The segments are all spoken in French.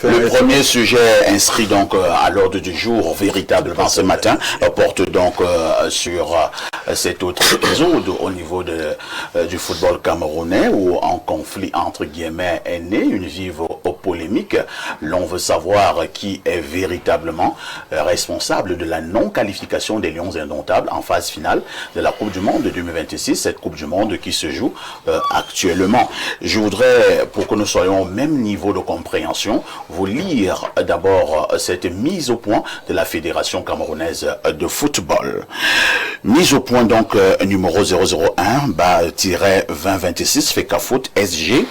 Le premier sujet inscrit donc à l'ordre du jour véritablement ce matin porte donc sur cet autre épisode au niveau du football camerounais où un conflit entre guillemets est né, une vive polémique. L'on veut savoir qui est véritablement responsable de la non-qualification des Lions indomptables en phase finale de la Coupe du Monde 2026, cette Coupe du Monde qui se joue actuellement. Je voudrais, pour que nous soyons au même niveau de compréhension, vous lire d'abord cette mise au point de la Fédération camerounaise de football. Mise au point donc numéro 001-2026 FECAFOOT SG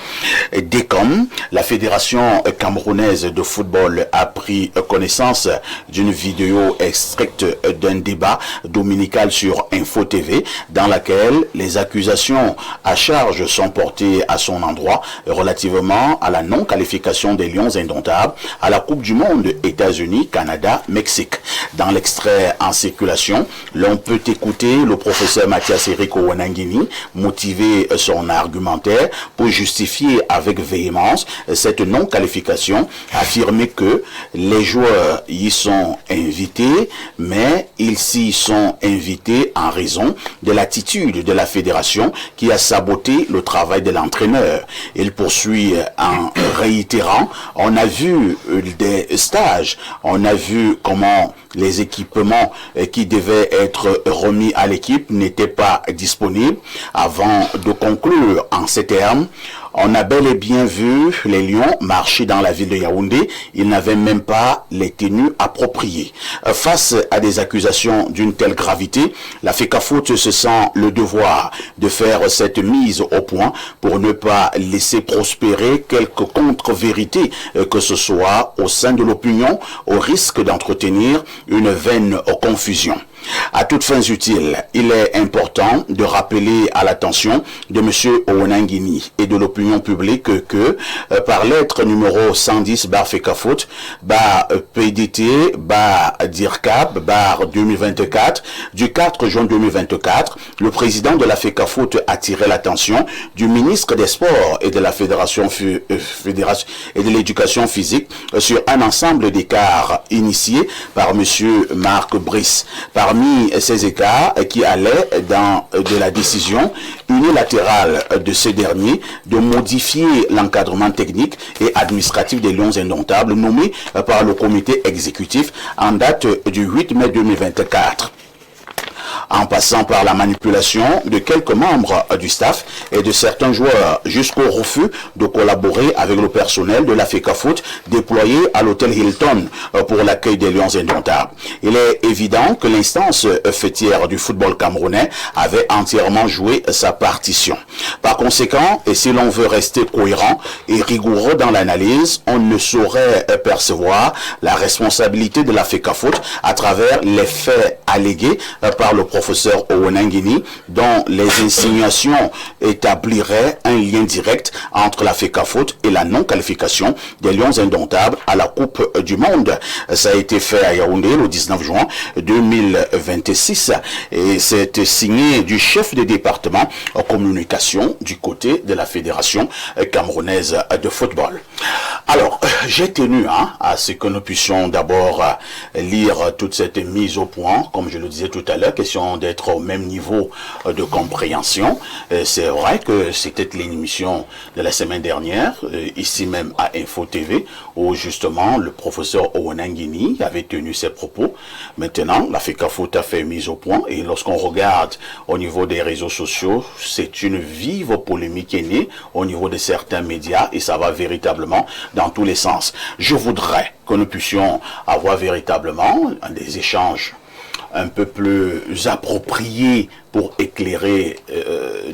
DECOM. La Fédération camerounaise de football a pris connaissance d'une vidéo extraite d'un débat dominical sur Info TV dans laquelle les accusations à charge sont portées à son endroit relativement à la non-qualification des Lions indomptables à la Coupe du Monde États-Unis, Canada, Mexique. Dans l'extrait en circulation, l'on peut écouter le professeur Mathias Eric Ouanangini motiver son argumentaire pour justifier avec véhémence cette non-qualification, affirmer que les joueurs y sont invités, mais ils s'y sont invités en raison de l'attitude de la fédération qui a saboté le travail de l'entraîneur. Il poursuit en réitérant, on a vu des stages, on a vu comment les équipements qui devaient être remis à l'équipe n'étaient pas disponibles. Avant de conclure en ces termes, on a bel et bien vu les Lions marcher dans la ville de Yaoundé. Ils n'avaient même pas les tenues appropriées. Face à des accusations d'une telle gravité, la FECAFOOT se sent le devoir de faire cette mise au point pour ne pas laisser prospérer quelque contre-vérité que ce soit au sein de l'opinion, au risque d'entretenir une vaine confusion. À toutes fins utiles, il est important de rappeler à l'attention de M. Ouanangini et de l'opinion publique que par lettre numéro 110 FECAFOOT PDT DIRCAP 2024 du 4 juin 2024, le président de la FECAFOOT a attiré l'attention du ministre des Sports et de la Fédération et de l'Éducation physique sur un ensemble d'écarts initiés par M. Marc Brice. Parmi ces écarts qui allaient dans de la décision unilatérale de ce dernier de modifier l'encadrement technique et administratif des Lions indomptables nommé par le comité exécutif en date du 8 mai 2024. En passant par la manipulation de quelques membres du staff et de certains joueurs jusqu'au refus de collaborer avec le personnel de la FECAFOOT déployé à l'hôtel Hilton pour l'accueil des Lions indomptables. Il est évident que l'instance fêtière du football camerounais avait entièrement joué sa partition. Par conséquent, et si l'on veut rester cohérent et rigoureux dans l'analyse, on ne saurait percevoir la responsabilité de la FECAFOOT à travers les faits allégués par le professeur Ouanangini, dont les insinuations établiraient un lien direct entre la FECAFOOT et la non-qualification des Lions indomptables à la Coupe du Monde. Ça a été fait à Yaoundé le 19 juin 2026 et c'est signé du chef de département en communication du côté de la Fédération camerounaise de football. Alors, j'ai tenu à ce que nous puissions d'abord lire toute cette mise au point, comme je le disais tout à l'heure, question d'être au même niveau de compréhension. C'est vrai que c'était l'émission de la semaine dernière, ici même à Info TV, où justement le professeur Ouanangini avait tenu ses propos. Maintenant, la FECAFOOT a fait mise au point et lorsqu'on regarde au niveau des réseaux sociaux, c'est une vive polémique qui est née au niveau de certains médias et ça va véritablement dans tous les sens. Je voudrais que nous puissions avoir véritablement des échanges un peu plus appropriés pour éclairer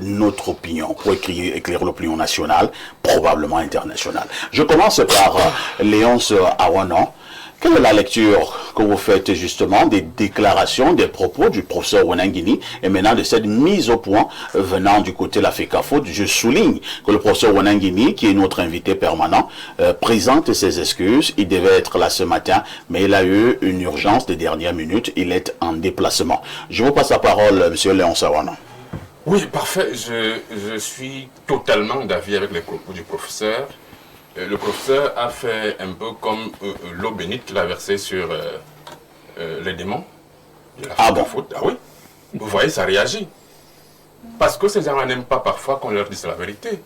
notre opinion, pour éclairer l'opinion nationale, probablement internationale. Je commence par Léonce Awanon. Quelle est la lecture que vous faites justement des déclarations, des propos du professeur Ouanangini et maintenant de cette mise au point venant du côté de la FECAFOOT? Je souligne que le professeur Ouanangini, qui est notre invité permanent, présente ses excuses. Il devait être là ce matin, mais il a eu une urgence de dernière minute. Il est en déplacement. Je vous passe la parole, M. Léon Sawana. Oui, parfait. Je suis totalement d'avis avec les propos du professeur. le professeur a fait un peu comme l'eau bénite qu'il a versée sur les démons de la foot. Ah oui, vous voyez, ça réagit. Parce que ces gens-là n'aiment pas parfois qu'on leur dise la vérité.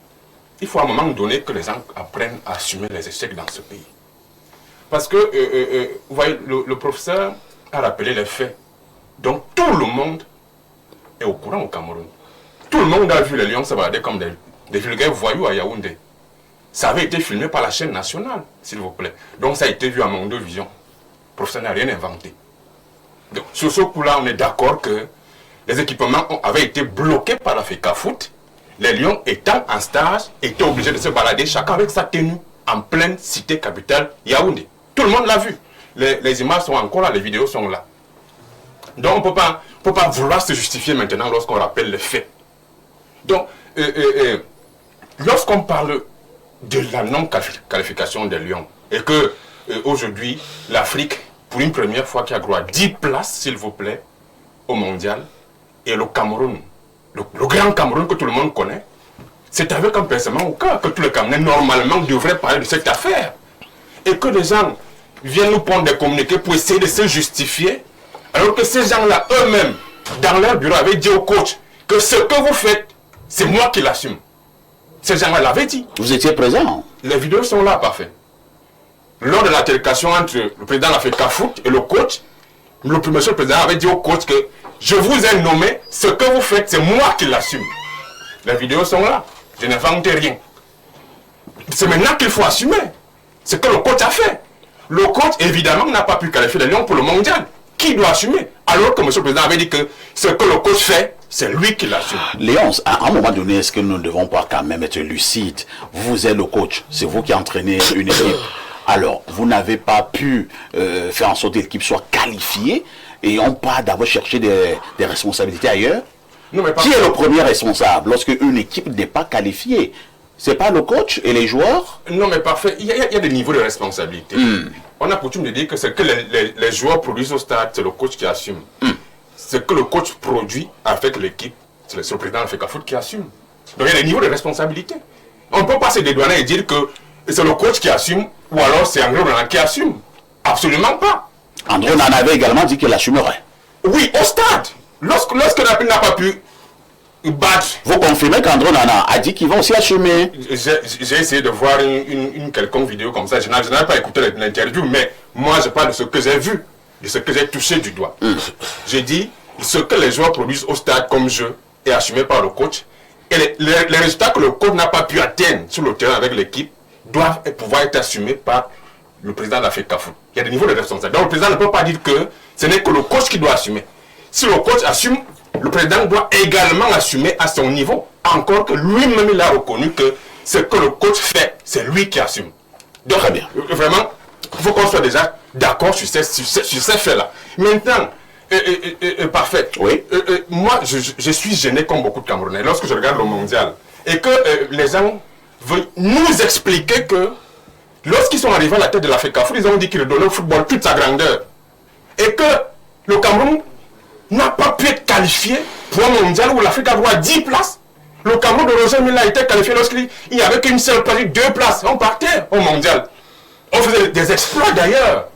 Il faut à un moment donné que les gens apprennent à assumer les échecs dans ce pays. Parce que, vous voyez, le professeur a rappelé les faits. Donc tout le monde est au courant au Cameroun. Tout le monde a vu les lions se balader comme des vulgaires voyous à Yaoundé. Ça avait été filmé par la chaîne nationale, s'il vous plaît. Donc ça a été vu à Monde Vision. Le professeur n'a rien inventé. Donc sur ce coup-là, on est d'accord que les équipements avaient été bloqués par la FECAFOOT. Les lions étant en stage, étaient obligés de se balader chacun avec sa tenue en pleine cité capitale Yaoundé. Tout le monde l'a vu. Les images sont encore là, les vidéos sont là. Donc on ne peut pas vouloir se justifier maintenant lorsqu'on rappelle les faits. Donc, lorsqu'on parle de la non-qualification des lions, et que aujourd'hui, l'Afrique, pour une première fois, qui a droit à 10 places, s'il vous plaît, au mondial, et le Cameroun, le grand Cameroun que tout le monde connaît, c'est avec un pincement au cœur que tous les Camerounais, normalement, devraient parler de cette affaire. Et que les gens viennent nous prendre des communiqués pour essayer de se justifier, alors que ces gens-là, eux-mêmes, dans leur bureau, avaient dit au coach que ce que vous faites, c'est moi qui l'assume. Ces gens-là l'avaient dit. Vous étiez présent? Les vidéos sont là, parfait. Lors de l'altercation entre le président de la FECAFOOT et le coach, monsieur le président avait dit au coach que je vous ai nommé, ce que vous faites, c'est moi qui l'assume. Les vidéos sont là. Je n'invente rien. C'est maintenant qu'il faut assumer ce que le coach a fait. Le coach, évidemment, n'a pas pu qualifier les Lions pour le mondial. Qui doit assumer? Alors que monsieur le président avait dit que ce que le coach fait, c'est lui qui l'assume. Léonce, à un moment donné, est-ce que nous ne devons pas quand même être lucides? Vous êtes le coach, c'est vous qui entraînez une équipe. Alors, vous n'avez pas pu faire en sorte que l'équipe soit qualifiée et on part d'avoir cherché des responsabilités ailleurs? Non, mais qui est le premier responsable lorsque une équipe n'est pas qualifiée? C'est pas le coach et les joueurs? Non, mais parfait. Il y a des niveaux de responsabilité. On a coutume de dire que ce que les joueurs produisent au stade, c'est le coach qui assume. Ce que le coach produit avec l'équipe, c'est le président de la FECAFOOT qui assume. Donc il y a des niveaux de responsabilité. On ne peut pas se dédouaner et dire que c'est le coach qui assume ou alors c'est André Onana qui assume. Absolument pas. André Onana avait également dit qu'il assumerait. Oui, au stade. Lorsque la n'a pas pu battre. Vous confirmez qu'André Onana a dit qu'ils vont aussi assumer? J'ai essayé de voir une quelconque vidéo comme ça. Je n'avais pas écouté l'interview, mais moi je parle de ce que j'ai vu, de ce que j'ai touché du doigt. J'ai dit ce que les joueurs produisent au stade comme jeu est assumé par le coach. Et les résultats que le coach n'a pas pu atteindre sur le terrain avec l'équipe doivent pouvoir être assumés par le président de la FECAFOOT. Il y a des niveaux de responsabilité. Donc le président ne peut pas dire que ce n'est que le coach qui doit assumer. Si le coach assume, le président doit également assumer à son niveau. Encore que lui-même il a reconnu que ce que le coach fait, c'est lui qui assume. Donc, très bien. Vraiment, il faut qu'on soit déjà d'accord sur ces faits-là. Maintenant, parfait. Oui. Moi, je suis gêné comme beaucoup de Camerounais lorsque je regarde le mondial et que les gens veulent nous expliquer que lorsqu'ils sont arrivés à la tête de la FECAFOOT, ils ont dit qu'ils donnaient au football toute sa grandeur. Et que le Cameroun n'a pas pu être qualifié pour un mondial où l'Afrique a droit à 10 places. Le Cameroun de Roger Mila a été qualifié lorsqu'il n'y avait qu'une seule place, 2 places. On partait au mondial. On faisait des exploits d'ailleurs.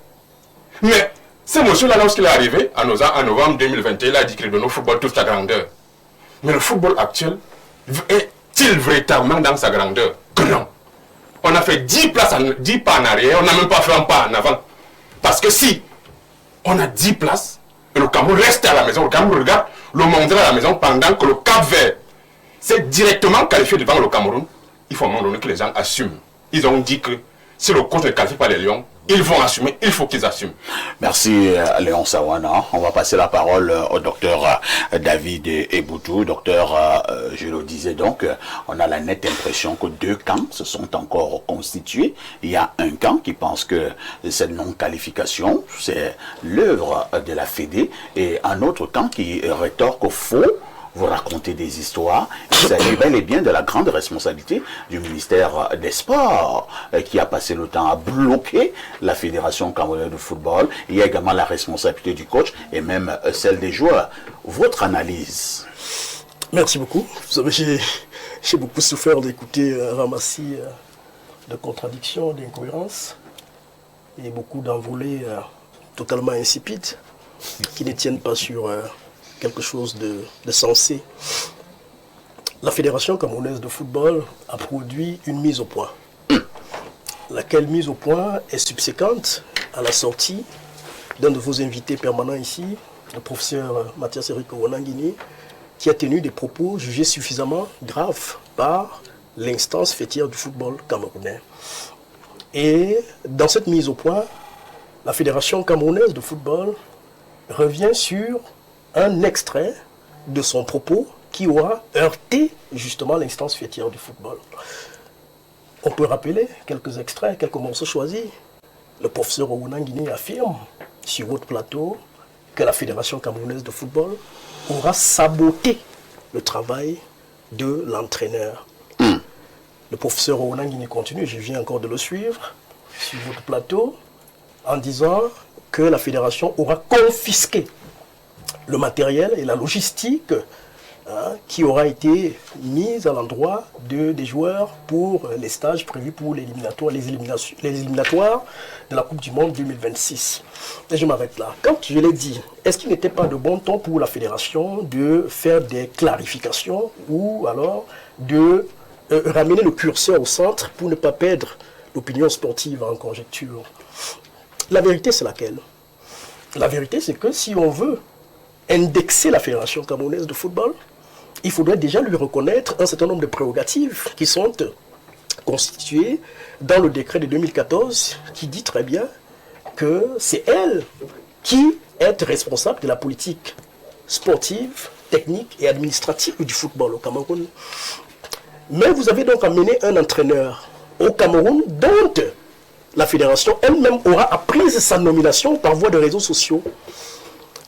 Mais ce monsieur-là, lorsqu'il est arrivé en novembre 2021, il a dit qu'il donnait au football toute sa grandeur. Mais le football actuel est-il véritablement dans sa grandeur? Que non. On a fait 10 pas en arrière, on n'a même pas fait un pas en avant. Parce que si on a 10 places, et le Cameroun reste à la maison, le Cameroun regarde le mondial à la maison pendant que le Cap-Vert s'est directement qualifié devant le Cameroun, il faut à un moment donné que les gens assument. Ils ont dit que si le coach ne qualifie pas les Lions, ils vont assumer, il faut qu'ils assument. Merci Léon Sawana. On va passer la parole au docteur David Eboutou. Docteur, je le disais donc, on a la nette impression que 2 camps se sont encore constitués. Il y a un camp qui pense que cette non-qualification, c'est l'œuvre de la Fédé, et un autre camp qui rétorque au faux. Vous racontez des histoires. Il s'agit bel et bien de la grande responsabilité du ministère des Sports qui a passé le temps à bloquer la Fédération camerounaise de football. Il y a également la responsabilité du coach et même celle des joueurs. Votre analyse? Merci beaucoup. Vous savez, j'ai beaucoup souffert d'écouter Ramassi de contradictions, d'incohérences et beaucoup d'envolées totalement insipides qui ne tiennent pas sur quelque chose de sensé. La Fédération camerounaise de football a produit une mise au point, laquelle mise au point est subséquente à la sortie d'un de vos invités permanents ici, le professeur Mathias Eric Owonangini, qui a tenu des propos jugés suffisamment graves par l'instance fêtière du football camerounais. Et dans cette mise au point, la Fédération camerounaise de football revient sur un extrait de son propos qui aura heurté justement l'instance fêtière du football. On peut rappeler quelques extraits, quelques morceaux choisis. Le professeur Owonangini affirme sur votre plateau que la Fédération camerounaise de football aura saboté le travail de l'entraîneur. Le professeur Owonangini continue, je viens encore de le suivre, sur votre plateau, en disant que la Fédération aura confisqué le matériel et la logistique qui aura été mise à l'endroit des joueurs pour les stages prévus pour les éliminatoires de la Coupe du Monde 2026. Et je m'arrête là. Quand je l'ai dit, est-ce qu'il n'était pas de bon ton pour la Fédération de faire des clarifications ou alors de ramener le curseur au centre pour ne pas perdre l'opinion sportive en conjecture? La vérité, c'est laquelle? La vérité, c'est que si on veut indexer la Fédération camerounaise de football, il faudrait déjà lui reconnaître un certain nombre de prérogatives qui sont constituées dans le décret de 2014 qui dit très bien que c'est elle qui est responsable de la politique sportive, technique et administrative du football au Cameroun. Mais vous avez donc amené un entraîneur au Cameroun dont la fédération elle-même aura appris sa nomination par voie de réseaux sociaux.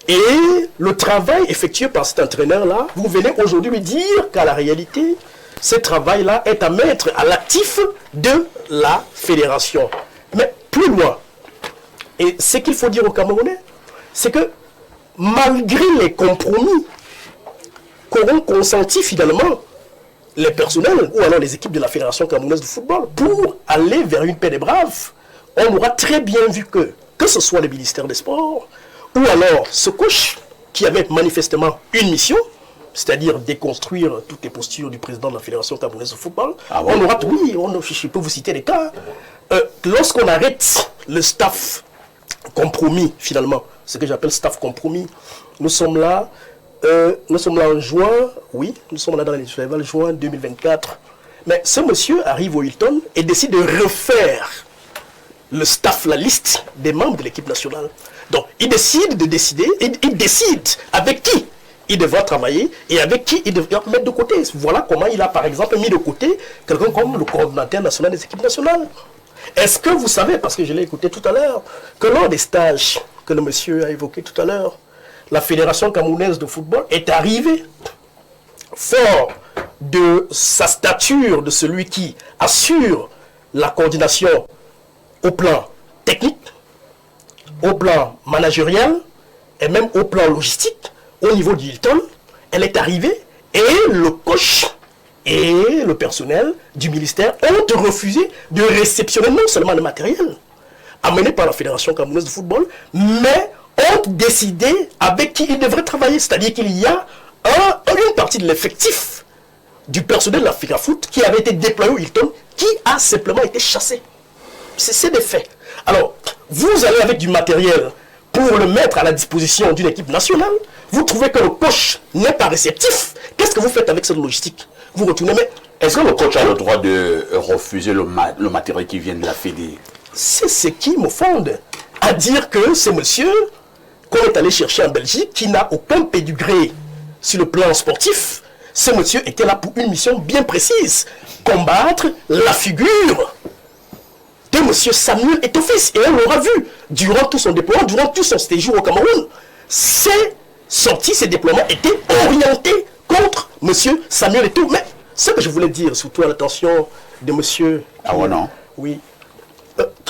Et le travail effectué par cet entraîneur-là, vous venez aujourd'hui lui dire qu'à la réalité, ce travail-là est à mettre à l'actif de la fédération. Mais plus loin, et ce qu'il faut dire aux Camerounais, c'est que malgré les compromis qu'auront consenti finalement les personnels ou alors les équipes de la Fédération camerounaise de football pour aller vers une paix des braves, on aura très bien vu que ce soit le ministère des Sports, ou alors ce coach qui avait manifestement une mission, c'est-à-dire déconstruire toutes les postures du président de la Fédération camerounaise de football. Ah bon? On aura, oui, je peux vous citer des cas. Lorsqu'on arrête le staff compromis, finalement, ce que j'appelle staff compromis, nous sommes là en juin, oui, nous sommes là dans les festivals juin 2024. Mais ce monsieur arrive au Hilton et décide de refaire le staff, la liste des membres de l'équipe nationale. Donc, il décide avec qui il devra travailler et avec qui il devra mettre de côté. Voilà comment il a, par exemple, mis de côté quelqu'un comme le coordinateur national des équipes nationales. Est-ce que vous savez, parce que je l'ai écouté tout à l'heure, que lors des stages que le monsieur a évoqués tout à l'heure, la Fédération camerounaise de football est arrivée fort de sa stature de celui qui assure la coordination au plan technique, au plan managérial et même au plan logistique, au niveau du Hilton, elle est arrivée et le coach et le personnel du ministère ont refusé de réceptionner non seulement le matériel amené par la Fédération camerounaise de football, mais ont décidé avec qui ils devraient travailler. C'est-à-dire qu'il y a une partie de l'effectif du personnel de l'Africa Foot qui avait été déployé au Hilton, qui a simplement été chassé. C'est des faits. Alors, vous allez avec du matériel pour le mettre à la disposition d'une équipe nationale, vous trouvez que le coach n'est pas réceptif. Qu'est-ce que vous faites avec cette logistique? Vous retournez, mais... Est-ce que le coach a le droit de refuser le matériel qui vient de la Fédé? C'est ce qui me fonde à dire que ce monsieur qu'on est allé chercher en Belgique, qui n'a aucun pédigré sur le plan sportif, ce monsieur était là pour une mission bien précise, combattre la figure de monsieur Samuel Eto'o-Fils. Et on l'aura vu durant tout son déploiement, durant tout son séjour au Cameroun. Ses sorties, ses déploiements étaient orientés contre monsieur Samuel Eto'o. Mais ce que je voulais dire, surtout à l'attention de monsieur... Ah ouais, non? Oui.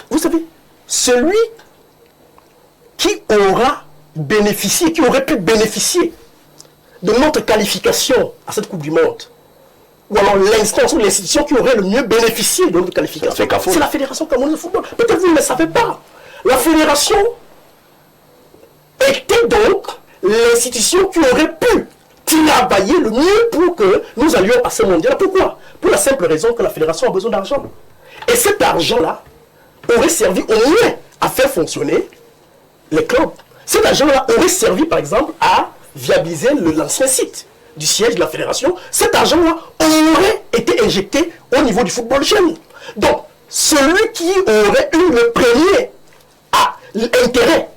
Vous savez, celui qui aura bénéficié, qui aurait pu bénéficier de notre qualification à cette Coupe du Monde, ou alors l'instance ou l'institution qui aurait le mieux bénéficié de notre qualification, c'est la Fédération camerounaise de football. Peut-être vous ne le savez pas. La fédération était donc l'institution qui aurait pu travailler le mieux pour que nous allions à ce mondial. Pourquoi? Pour la simple raison que la fédération a besoin d'argent. Et cet argent-là aurait servi au moins à faire fonctionner les clubs. Cet argent-là aurait servi, par exemple, à viabiliser l'ancien site du siège de la fédération. Cet argent-là aurait été injecté au niveau du football jeune. Donc, celui qui aurait eu le premier intérêt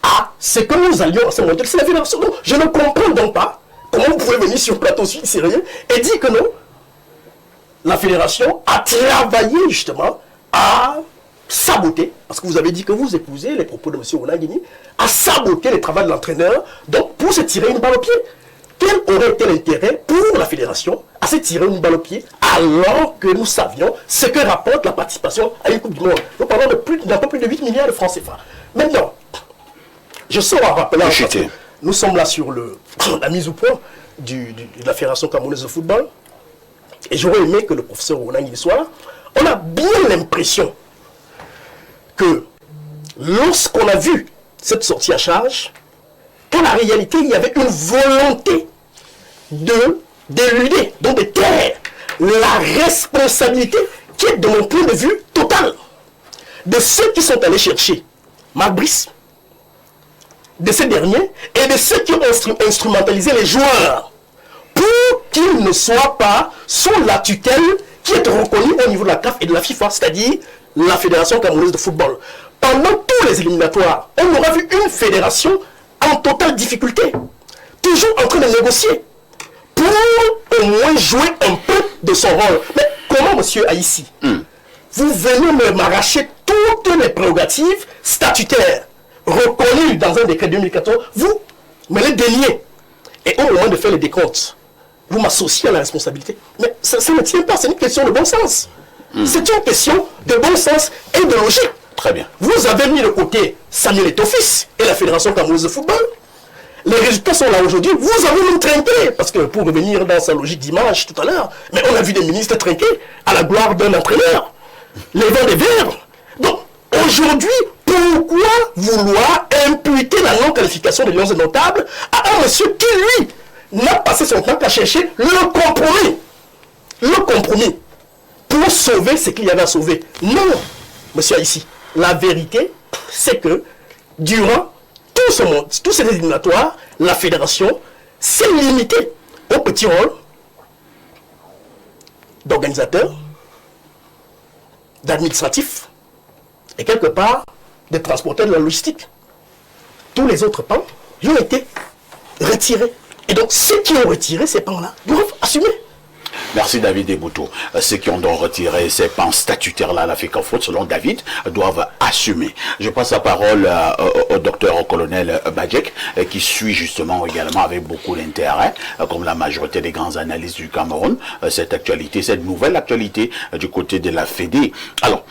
à ce que nous allions à ce mondial, c'est la fédération. Donc, je ne comprends donc pas comment vous pouvez venir sur le plateau syrien et dire que non, la fédération a travaillé justement à saboter, parce que vous avez dit que vous épousez les propos de M. Onangini, à saboter le travail de l'entraîneur, donc pour se tirer une balle au pied. Quel aurait été l'intérêt pour la fédération à se tirer une balle au pied alors que nous savions ce que rapporte la participation à une Coupe du Monde? Nous parlons d'un peu plus de 8 milliards de francs CFA. Maintenant, je sors en rappelant que nous sommes là sur la mise au point de la Fédération camerounaise de football, et j'aurais aimé que le professeur Onangini soit là. On a bien l'impression que lorsqu'on a vu cette sortie à charge, qu'en la réalité, il y avait une volonté d'éluder, donc de taire la responsabilité qui est, de mon point de vue, totale de ceux qui sont allés chercher Marc Brice, de ces derniers, et de ceux qui ont instrumentalisé les joueurs pour qu'ils ne soient pas sous la tutelle qui est reconnue au niveau de la CAF et de la FIFA, c'est-à-dire la Fédération camerounaise de football. Pendant tous les éliminatoires, on aura vu une fédération en totale difficulté, toujours en train de négocier, pour au moins jouer un peu de son rôle. Mais comment, monsieur Haïssi, vous venez m'arracher toutes les prérogatives statutaires reconnues dans un décret 2014, vous me les déniez. Et au moment de faire les décomptes, vous m'associez à la responsabilité. Mais ça ne tient pas, c'est une question de bon sens. C'est une question de bon sens et de logique. Très bien. Vous avez mis de côté Samuel Eto'o-Fils et la Fédération camerounaise de football. Les résultats sont là aujourd'hui. Vous avez nous trinqué. Parce que pour revenir dans sa logique d'image tout à l'heure, mais on a vu des ministres trinquer à la gloire d'un entraîneur. Les vents des verts. Donc, aujourd'hui, pourquoi vouloir imputer la non-qualification des Lions indomptables à un monsieur qui, lui, n'a passé son temps qu'à chercher le compromis. Le compromis. Pour sauver ce qu'il y avait à sauver. Non, monsieur ici. La vérité, c'est que durant tout ce monde, tous ces éliminatoires, la fédération s'est limitée au petit rôle d'organisateur, d'administratif et quelque part de transporteur de la logistique. Tous les autres pans y ont été retirés. Et donc ceux qui ont retiré ces pans-là doivent assumer. Merci David Eboutou. Ceux qui ont donc retiré ces pans statutaires-là à la FECAFOOT, selon David, doivent assumer. Je passe la parole au docteur, au colonel Badjek, qui suit justement également avec beaucoup d'intérêt, comme la majorité des grands analystes du Cameroun, cette actualité, cette nouvelle actualité du côté de la Fédé. Alors,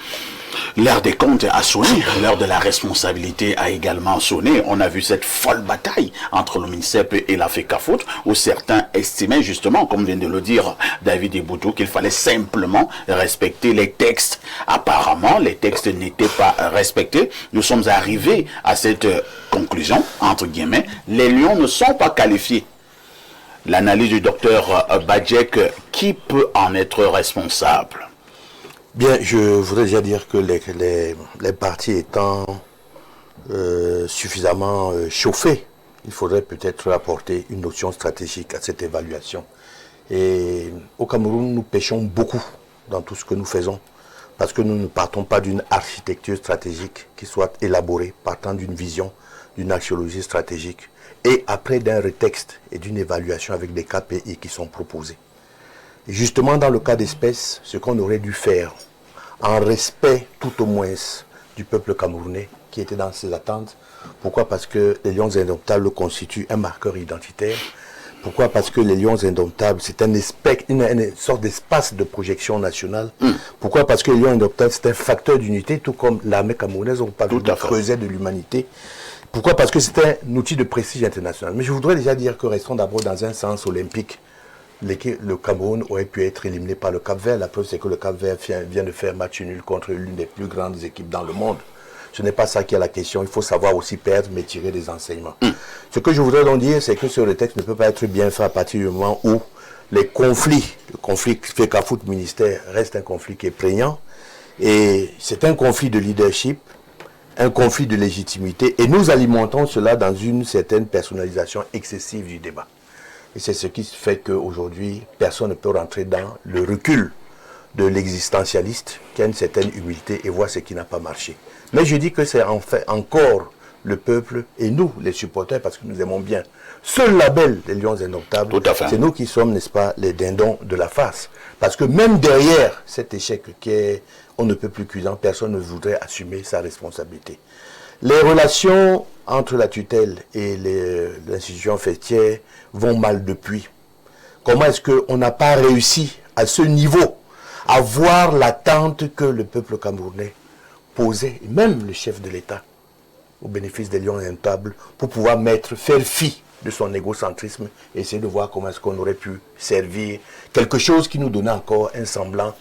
l'heure des comptes a sonné, l'heure de la responsabilité a également sonné. On a vu cette folle bataille entre le MINSEP et la FECAFOOT, où certains estimaient justement, comme vient de le dire David Eboutou, qu'il fallait simplement respecter les textes. Apparemment, les textes n'étaient pas respectés. Nous sommes arrivés à cette conclusion, entre guillemets, les Lions ne sont pas qualifiés. L'analyse du docteur Badjek, qui peut en être responsable? Bien, je voudrais déjà dire que les partis étant suffisamment chauffés, il faudrait peut-être apporter une notion stratégique à cette évaluation. Et au Cameroun, nous pêchons beaucoup dans tout ce que nous faisons, parce que nous ne partons pas d'une architecture stratégique qui soit élaborée, partant d'une vision, d'une axiologie stratégique, et après d'un retexte et d'une évaluation avec des KPI qui sont proposés. Et justement, dans le cas d'espèce, ce qu'on aurait dû faire, en respect tout au moins du peuple camerounais qui était dans ses attentes. Pourquoi? Parce que les Lions indomptables constituent un marqueur identitaire. Pourquoi? Parce que les Lions indomptables, c'est une sorte d'espace de projection nationale. Pourquoi? Parce que les Lions indomptables, c'est un facteur d'unité, tout comme l'armée camerounaise, on parle du creuset de l'humanité. Pourquoi? Parce que c'est un outil de prestige international. Mais je voudrais déjà dire que restons d'abord dans un sens olympique. le Cameroun aurait pu être éliminé par le Cap-Vert. La preuve, c'est que le Cap-Vert vient de faire match nul contre l'une des plus grandes équipes dans le monde. Ce n'est pas ça qui est la question. Il faut savoir aussi perdre, mais tirer des enseignements. Ce que je voudrais donc dire, c'est que ce texte ne peut pas être bien fait à partir du moment où les conflits, le conflit FECAFOOT ministère reste un conflit qui est prégnant. Et c'est un conflit de leadership, un conflit de légitimité. Et nous alimentons cela dans une certaine personnalisation excessive du débat. Et c'est ce qui fait qu'aujourd'hui, personne ne peut rentrer dans le recul de l'existentialiste qui a une certaine humilité et voit ce qui n'a pas marché. Mais je dis que c'est en fait encore le peuple et nous, les supporters, parce que nous aimons bien ce label des Lions Indomptables. C'est nous qui sommes, n'est-ce pas, les dindons de la farce. Parce que même derrière cet échec qui est on ne peut plus cuisant, personne ne voudrait assumer sa responsabilité. Les relations entre la tutelle et l'institution fêtière vont mal depuis. Comment est-ce qu'on n'a pas réussi à ce niveau à voir l'attente que le peuple camerounais posait, et même le chef de l'État, au bénéfice des Lions Indomptables, pour pouvoir faire fi de son égocentrisme et essayer de voir comment est-ce qu'on aurait pu servir quelque chose qui nous donnait encore un semblant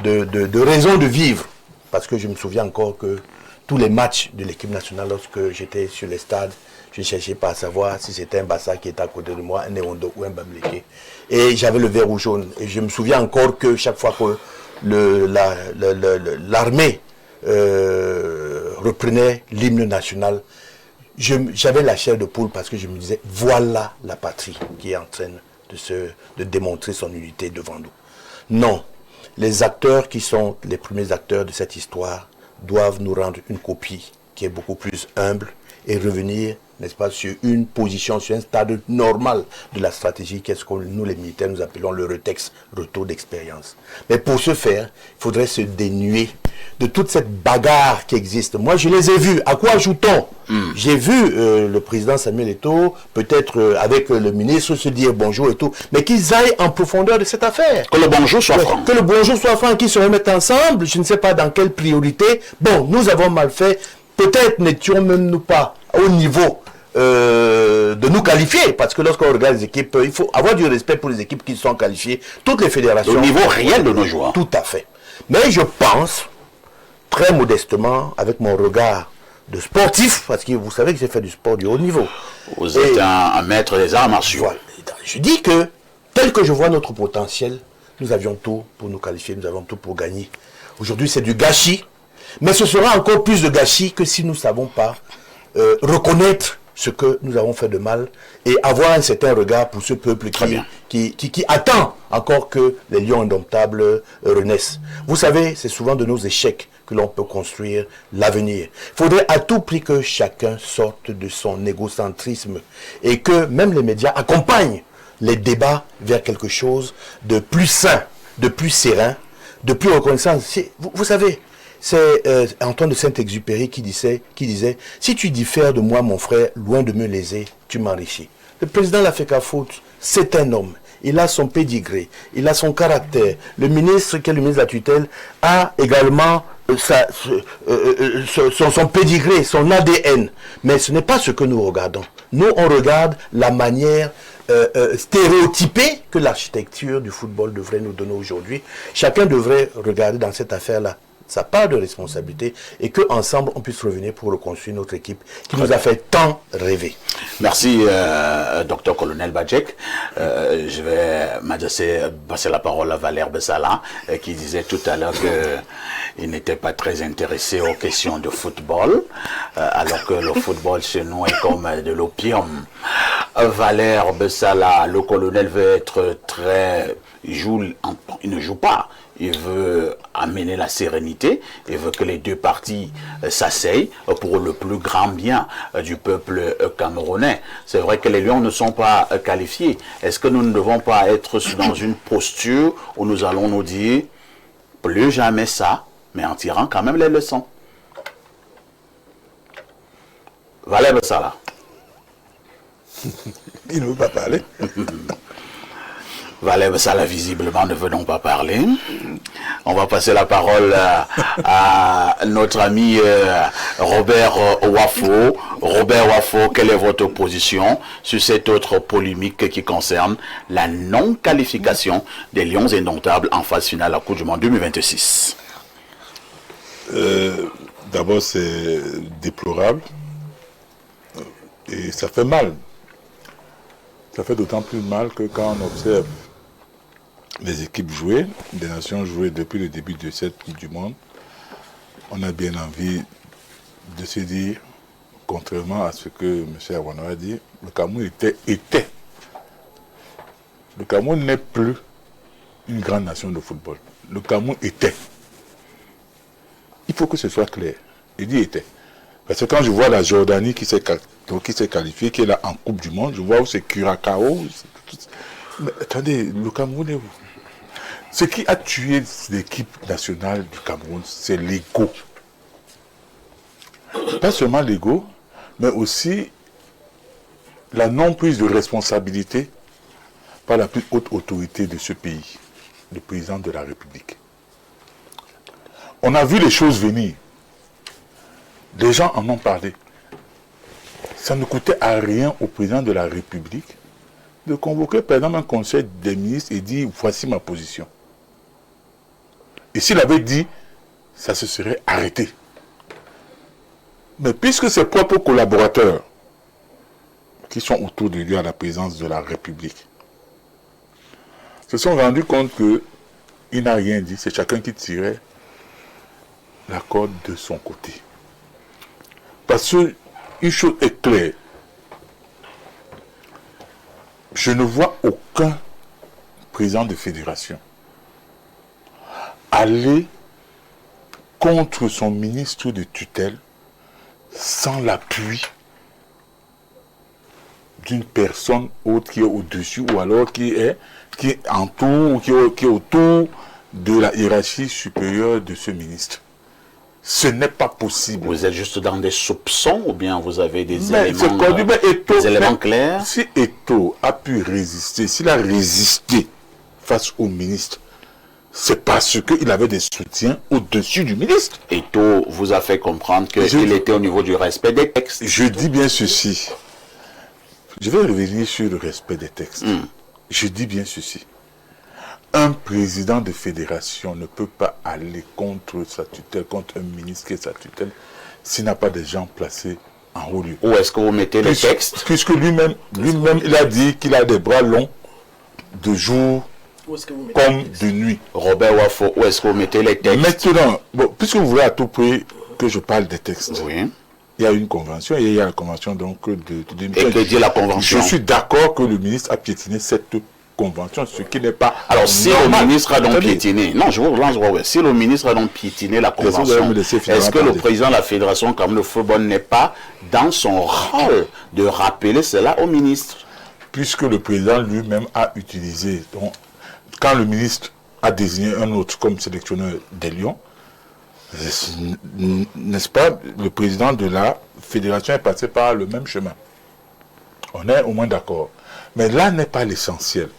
de raison de vivre. Parce que je me souviens encore que tous les matchs de l'équipe nationale, lorsque j'étais sur les stades, je ne cherchais pas à savoir si c'était un Bassa qui était à côté de moi, un Neondo ou un Bamleke. Et j'avais le vert ou jaune. Et je me souviens encore que chaque fois que l'armée reprenait l'hymne national, j'avais la chair de poule parce que je me disais, voilà la patrie qui est en train de démontrer son unité devant nous. Non, les acteurs qui sont les premiers acteurs de cette histoire doivent nous rendre une copie qui est beaucoup plus humble et revenir, n'est-ce pas, sur une position, sur un stade normal de la stratégie, qu'est-ce que nous les militaires nous appelons le retour d'expérience. Mais pour ce faire, il faudrait se dénuer de toute cette bagarre qui existe. Moi, je les ai vus. À quoi ajoutons? J'ai vu le président Samuel Eto'o, peut-être avec le ministre, se dire bonjour et tout, mais qu'ils aillent en profondeur de cette affaire. Que le bonjour soit franc. Que le bonjour soit franc, qu'ils se remettent ensemble, je ne sais pas dans quelle priorité. Bon, nous avons mal fait. Peut-être n'étions même nous pas au niveau de nous qualifier, parce que lorsqu'on regarde les équipes, il faut avoir du respect pour les équipes qui sont qualifiées, toutes les fédérations. Au niveau réel de nos joueurs. Tout à fait. Mais je pense, très modestement, avec mon regard de sportif, parce que vous savez que j'ai fait du sport du haut niveau. Vous êtes un maître des arts martiaux. Voilà. Je dis que, tel que je vois notre potentiel, nous avions tout pour nous qualifier, nous avons tout pour gagner. Aujourd'hui, c'est du gâchis. Mais ce sera encore plus de gâchis que si nous ne savons pas reconnaître ce que nous avons fait de mal et avoir un certain regard pour ce peuple qui attend encore que les Lions Indomptables renaissent. Vous savez, c'est souvent de nos échecs que l'on peut construire l'avenir. Il faudrait à tout prix que chacun sorte de son égocentrisme et que même les médias accompagnent les débats vers quelque chose de plus sain, de plus serein, de plus reconnaissant. Vous savez, c'est Antoine de Saint-Exupéry qui disait, si tu diffères de moi, mon frère, loin de me léser, tu m'enrichis. Le président de la FECAFOOT, c'est un homme. Il a son pédigré, il a son caractère. Le ministre, qui est le ministre de la tutelle, a également son pédigré, son ADN. Mais ce n'est pas ce que nous regardons. Nous, on regarde la manière stéréotypée que l'architecture du football devrait nous donner aujourd'hui. Chacun devrait regarder dans cette affaire-là sa part de responsabilité et qu'ensemble on puisse revenir pour reconstruire notre équipe qui nous a fait tant rêver. Merci, docteur Colonel Badjek. Je vais passer la parole à Valère Bessala, qui disait tout à l'heure qu'il n'était pas très intéressé aux questions de football, alors que le football chez nous est comme de l'opium. Valère Bessala, le colonel veut être il ne joue pas. Il veut amener la sérénité, il veut que les deux parties s'asseyent pour le plus grand bien du peuple camerounais. C'est vrai que les Lions ne sont pas qualifiés. Est-ce que nous ne devons pas être dans une posture où nous allons nous dire plus jamais ça, mais en tirant quand même les leçons? Valère Bessala. Il ne veut pas parler. Valeb Salah, visiblement, ne veut donc pas parler. On va passer la parole à notre ami Robert Wafo. Robert Wafo, quelle est votre position sur cette autre polémique qui concerne la non-qualification des Lions indomptables en phase finale à la Coupe du Monde 2026? D'abord, c'est déplorable et ça fait mal. Ça fait d'autant plus mal que quand on observe les équipes jouer, des nations jouer depuis le début de cette Coupe du Monde, on a bien envie de se dire, contrairement à ce que M. Awano a dit, le Cameroun était. Le Cameroun n'est plus une grande nation de football. Le Cameroun était. Il faut que ce soit clair. Il dit était. Parce que quand je vois la Jordanie qui s'est qualifiée, qui est là en Coupe du Monde, je vois où c'est Curacao. Mais attendez, le Cameroun est où? Ce qui a tué l'équipe nationale du Cameroun, c'est l'ego. Pas seulement l'ego, mais aussi la non-prise de responsabilité par la plus haute autorité de ce pays, le président de la République. On a vu les choses venir. Les gens en ont parlé. Ça ne coûtait à rien au président de la République de convoquer par exemple un conseil des ministres et dire voici ma position. Et s'il avait dit, ça se serait arrêté. Mais puisque ses propres collaborateurs qui sont autour de lui à la présidence de la République se sont rendus compte qu'il n'a rien dit, c'est chacun qui tirait la corde de son côté. Parce qu'une chose est claire, je ne vois aucun président de fédération aller contre son ministre de tutelle sans l'appui d'une personne autre qui est au-dessus ou alors qui est autour de la hiérarchie supérieure de ce ministre. Ce n'est pas possible. Vous êtes juste dans des soupçons ou bien vous avez des éléments clairs? Si Eto'o a pu résister, s'il a résisté face au ministre, c'est parce qu'il avait des soutiens au-dessus du ministre. Eto'o vous a fait comprendre qu'il était au niveau du respect des textes. Je dis bien ceci. Je vais revenir sur le respect des textes. Je dis bien ceci. Un président de fédération ne peut pas aller contre sa tutelle, contre un ministre qui est sa tutelle, s'il n'a pas des gens placés en haut lieu. Où est-ce que vous mettez les textes? Puisque lui-même, il a dit qu'il a des bras longs de jour comme de nuit. Robert Wafo, où est-ce que vous mettez les textes? Maintenant, puisque vous voulez à tout prix que je parle des textes, oui. Il y a une convention et il y a la convention donc de et que dit la convention? Je suis d'accord que le ministre a piétiné cette convention, ce qui n'est pas. Alors, si le ministre a donc piétiné, non, je vous relance, si le ministre a donc piétiné la convention, est-ce que le président de la Fédération comme le football n'est pas dans son rôle de rappeler cela au ministre? Puisque le président lui-même a utilisé, donc, quand le ministre a désigné un autre comme sélectionneur des Lions, n'est-ce pas, le président de la fédération est passé par le même chemin. On est au moins d'accord. Mais là n'est pas l'essentiel.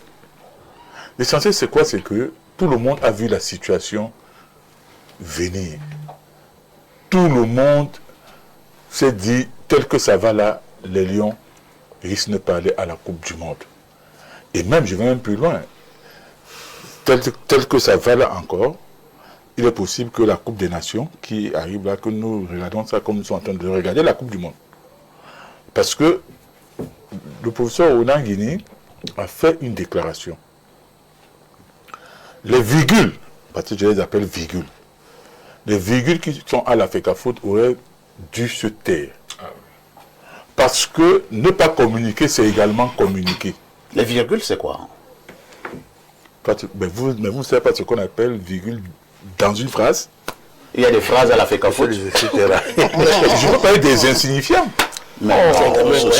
L'essentiel, c'est quoi? C'est que tout le monde a vu la situation venir. Tout le monde s'est dit, tel que ça va là, les Lions risquent de ne pas aller à la Coupe du Monde. Et même, je vais même plus loin. Tel que ça va là encore, il est possible que la Coupe des Nations, qui arrive là, que nous regardons ça comme nous sommes en train de regarder la Coupe du Monde. Parce que le professeur Onanguini a fait une déclaration. Les virgules, parce que je les appelle virgules, les virgules qui sont à la FECAFOOT auraient dû se taire. Parce que ne pas communiquer, c'est également communiquer. Les virgules, c'est quoi? Mais vous ne savez pas ce qu'on appelle virgule dans une phrase? Il y a des phrases à la FECAFOOT, etc. Je veux parler des insignifiants.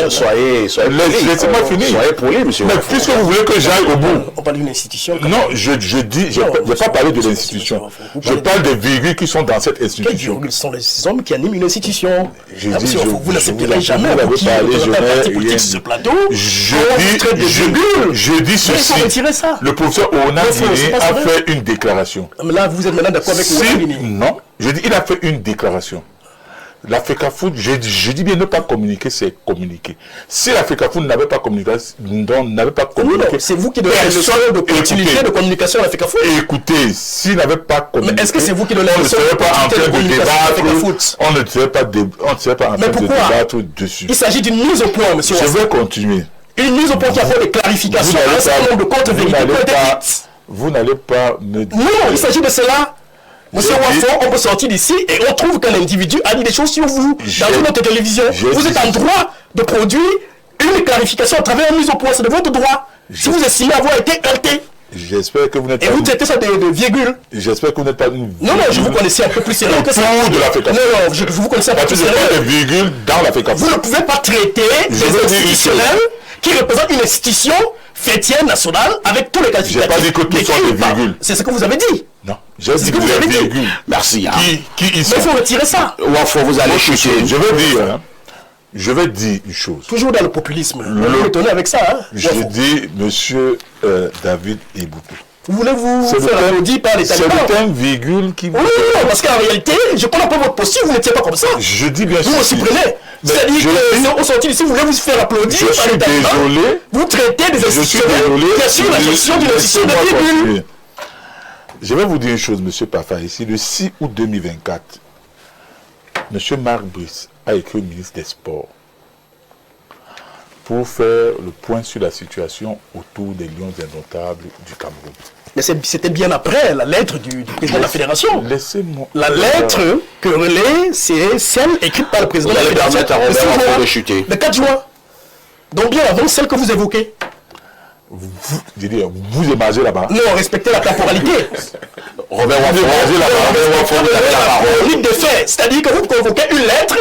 Soyez laissez-moi finir. Soyez poli, monsieur. Mais puisque vous voulez que j'aille au bout. On parle d'une institution. Non, je n'ai pas parlé de l'institution. Je parle des virgules qui sont dans cette Quelles institution. virgules sont les hommes qui animent une institution? Vous n'accepterez jamais vous qui représentez un parti politique sur ce plateau. Je dis ceci. Il faut retirer ça. Le professeur Onagini a fait une déclaration. Mais là, vous êtes maintenant d'accord avec Onagini? Non, je dis il a fait une déclaration. La FECAFOOT, je dis bien ne pas communiquer, c'est communiquer. Si la FECAFOOT n'avait pas communiqué, c'est vous qui donnez le leçon de continuité de communication à la FECAFOOT. Écoutez, s'il n'avait pas communiqué, mais est-ce que c'est vous qui donnez le leçon de communication à la FECAFOOT? On ne serait pas en train de débattre dessus. Il s'agit d'une mise au point, monsieur. Je vais continuer. Une mise au point qui apporte des clarifications à un certain nombre de contre-vérités. Vous n'allez pas me dire. Non, il s'agit de cela. Monsieur Wafo, on peut sortir d'ici et on trouve qu'un individu a dit des choses sur vous dans notre télévision. Vous êtes en droit de produire une clarification à travers une mise au point. C'est de votre droit. Si vous estimez avoir été heurté. J'espère que vous n'êtes pas. Et vous traitez ça de virgule. J'espère que vous n'êtes pas une. Non, je vous connaissais un peu plus sérieux que ça. De la FECAFOOT. Non, je vous connaissais un peu plus sérieux. Des virgules dans la FECAFOOT. Vous ne pouvez pas traiter des institutionnels qui représentent une institution fêtière nationale avec tous les qualificatifs. Je n'ai pas dit que tout sont des virgules. C'est ce que vous avez dit. Non, j'ai dit que vous avez virgules. Merci. Mais il faut retirer ça. Wafo, vous allez chuter. Je vais dire une chose. Toujours dans le populisme. Vous m'étonnez avec ça. Hein, je dis, monsieur David Iboutou. Voulez-vous faire applaudir par les talibans? C'est un virgule qui... Oui, parce qu'en réalité, je connais pas votre posture, vous n'étiez pas comme ça. Je dis bien sûr. Vous me supprimez. C'est-à-dire que au sorti d'ici, vous voulez vous faire applaudir par les talibans. Désolé. Vous traitez des institutionnels qui assurent la gestion d'une institution de virgule. Je vais vous dire une chose, monsieur Pafa, ici, le 6 août 2024, monsieur Marc Brice a écrit au ministre des Sports pour faire le point sur la situation autour des Lions indomptables du Cameroun. Mais c'était bien après la lettre du président de la fédération. Laissez-moi. La lettre que relaie, c'est celle écrite par le président de la fédération le 4 juin. Donc bien avant celle que vous évoquez. Vous émagez là-bas. Non, respectez la temporalité. Robert Wafo, la des faits. C'est-à-dire que vous convoquez une lettre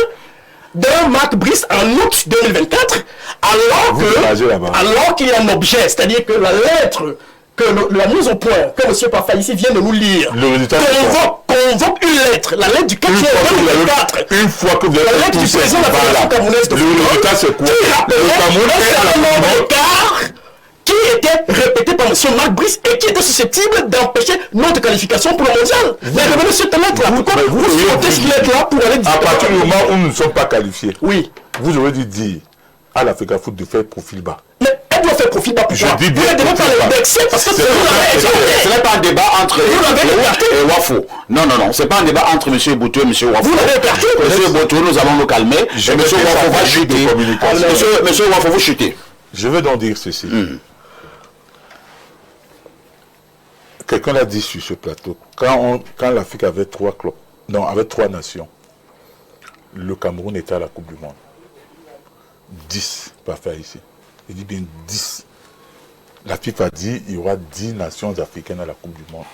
d'un Marc Brice en août 2024, alors qu'il y a un objet, c'est-à-dire que la lettre, que la mise au point que M. Pafa ici vient de nous lire, convoque une lettre, la lettre du 4 juin 2024, une fois que vous avez la lettre du président de la Fédération camerounaise de football, le résultat c'est quoi? Qui rappelait un certain nombre d'écarts qui était répété par M. Marc Brice et qui était susceptible d'empêcher notre qualification pour le mondial. Mais revenez sur cette lettre-là. Pourquoi vous sortez cette lettre-là pour aller dire... À partir du moment où nous ne sommes pas qualifiés, oui, vous aurez dû dire à la FECAFOOT de faire profil bas. Mais elle doit faire profil bas. Pourquoi? Je dis bien. Vous ne devez pas l'indexer parce que ce n'est pas un débat entre et Wafo. Non, c'est pas un débat entre M. Boutou et M. Wafo. Vous l'avez écarté. M. Boutou, nous allons le calmer. M. Wafo va chuter. M. Wafo, vous chutez. Je veux donc dire ceci. Quelqu'un l'a dit sur ce plateau, quand l'Afrique avait 3 clubs, non, avec 3 nations, le Cameroun était à la Coupe du Monde. 10, pas faire ici. Il dit bien 10. La FIFA dit qu'il y aura 10 nations africaines à la Coupe du Monde.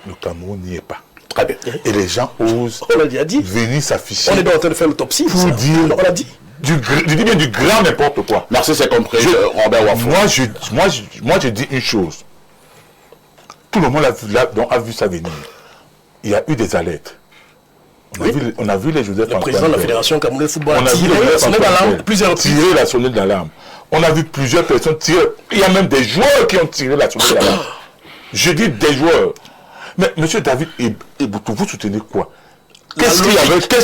Le Cameroun n'y est pas. Très bien. Et les gens osent venir s'afficher. On est en train de faire l'autopsie. Pour dire, on l'a dit. Je dis bien du grand n'importe quoi. Merci, c'est compris. Robert Wafo. Moi, je dis une chose. Tout le monde a vu ça venir. Il y a eu des alertes. On a vu les Joseph le président de la Fédération camerounaise de football a tiré la sonnette d'alarme plusieurs reprises. Tiré la sonnette d'alarme. On a vu plusieurs personnes tirer. Il y a même des joueurs qui ont tiré la sonnette d'alarme. Je dis des joueurs. Mais M. David Iboutou, vous soutenez quoi? Qu'est-ce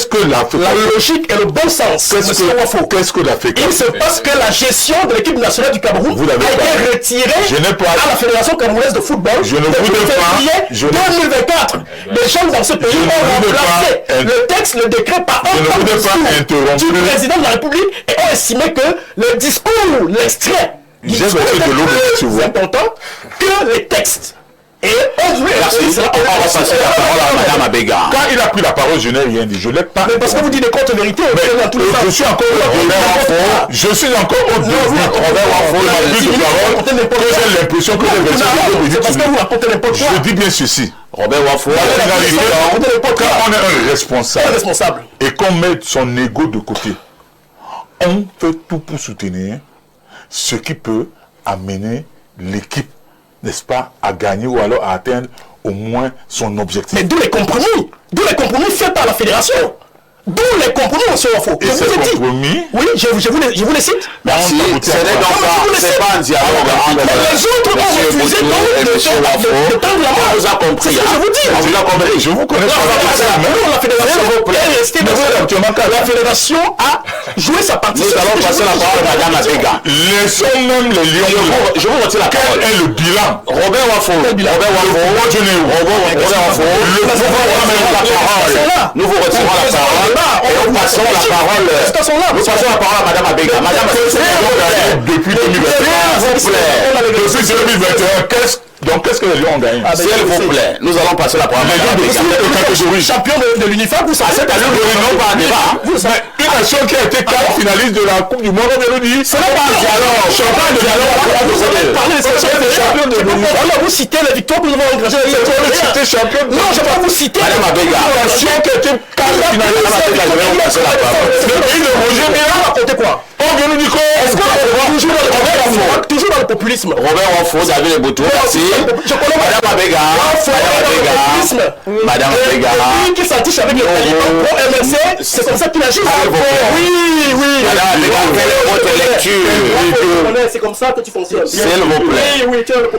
que la logique et le bon sens? Qu'est-ce que la FECAFOOT? Il se passe que la gestion de l'équipe nationale du Cameroun a été retirée à la Fédération camerounaise de football. Je ne voulais pas. 2024. Des gens dans ce pays ont remplacé le texte, le décret par un du président de la République et ont estimé que le discours, l'extrait du discours est plus important que les textes. Et on va passer la parole à Madame Abega. Quand il a pris la parole, je n'ai rien dit. Je l'ai pas. Mais parce que vous dites des contre-vérités. Je suis encore au Je suis encore au j'ai l'impression que c'est parce que vous racontez n'importe quoi. Je dis bien ceci. Robert Wafo, quand on est un responsable et qu'on met son ego de côté, on fait tout pour soutenir ce qui peut amener l'équipe, n'est-ce pas, à gagner ou alors à atteindre au moins son objectif. Mais d'où les compromis faits par la fédération. D'où les compromis, monsieur Wafo. Et ces compromis, oui, je vous les cite. Merci. Ce n'est donc pas un dialogue entre les autres ont refusé de tendre la main. On vous a compris. Je vous dis. On vous a compris. je vous connais pas. La fédération a joué sa partie. Nous allons passer la parole à Madame Abega. Laissons même les lions. Je vous retire la parole. Quel est le bilan? Robert Wafo. Nous vous retirons la parole. Et nous passons la parole à Madame Abega. Madame Abega, depuis 2021, depuis 2021, qu'est-ce que les Lions ont gagné? S'il vous plaît, nous allons passer la parole à Madame Abega. Champion de l'UNIFAP, vous savez, c'est à l'heure de pas un débat. Une nation qui a été quart finaliste de la Coupe du Monde, on vient nous dire. Ce n'est pas un dialogue. Champion de l'UNIFAP. Vous citez les victoires que nous avons engagées. Non, je ne vais pas vous citer. Madame Abega. Une nation qui a été quart finaliste. Roger Mila, raconter quoi? on vient nous dire quoi? Est-ce que toujours dans le populisme? Robert Wafo, David Eboutou, merci. Madame Abega. Madame Abega. Lui qui s'affiche avec le talibans pro MLC, c'est comme ça qu'il agit. Oui. Madame Abega, quelle est votre lecture? C'est comme ça que tu fonctionnes. S'il vous plaît. Oui, tu es dans le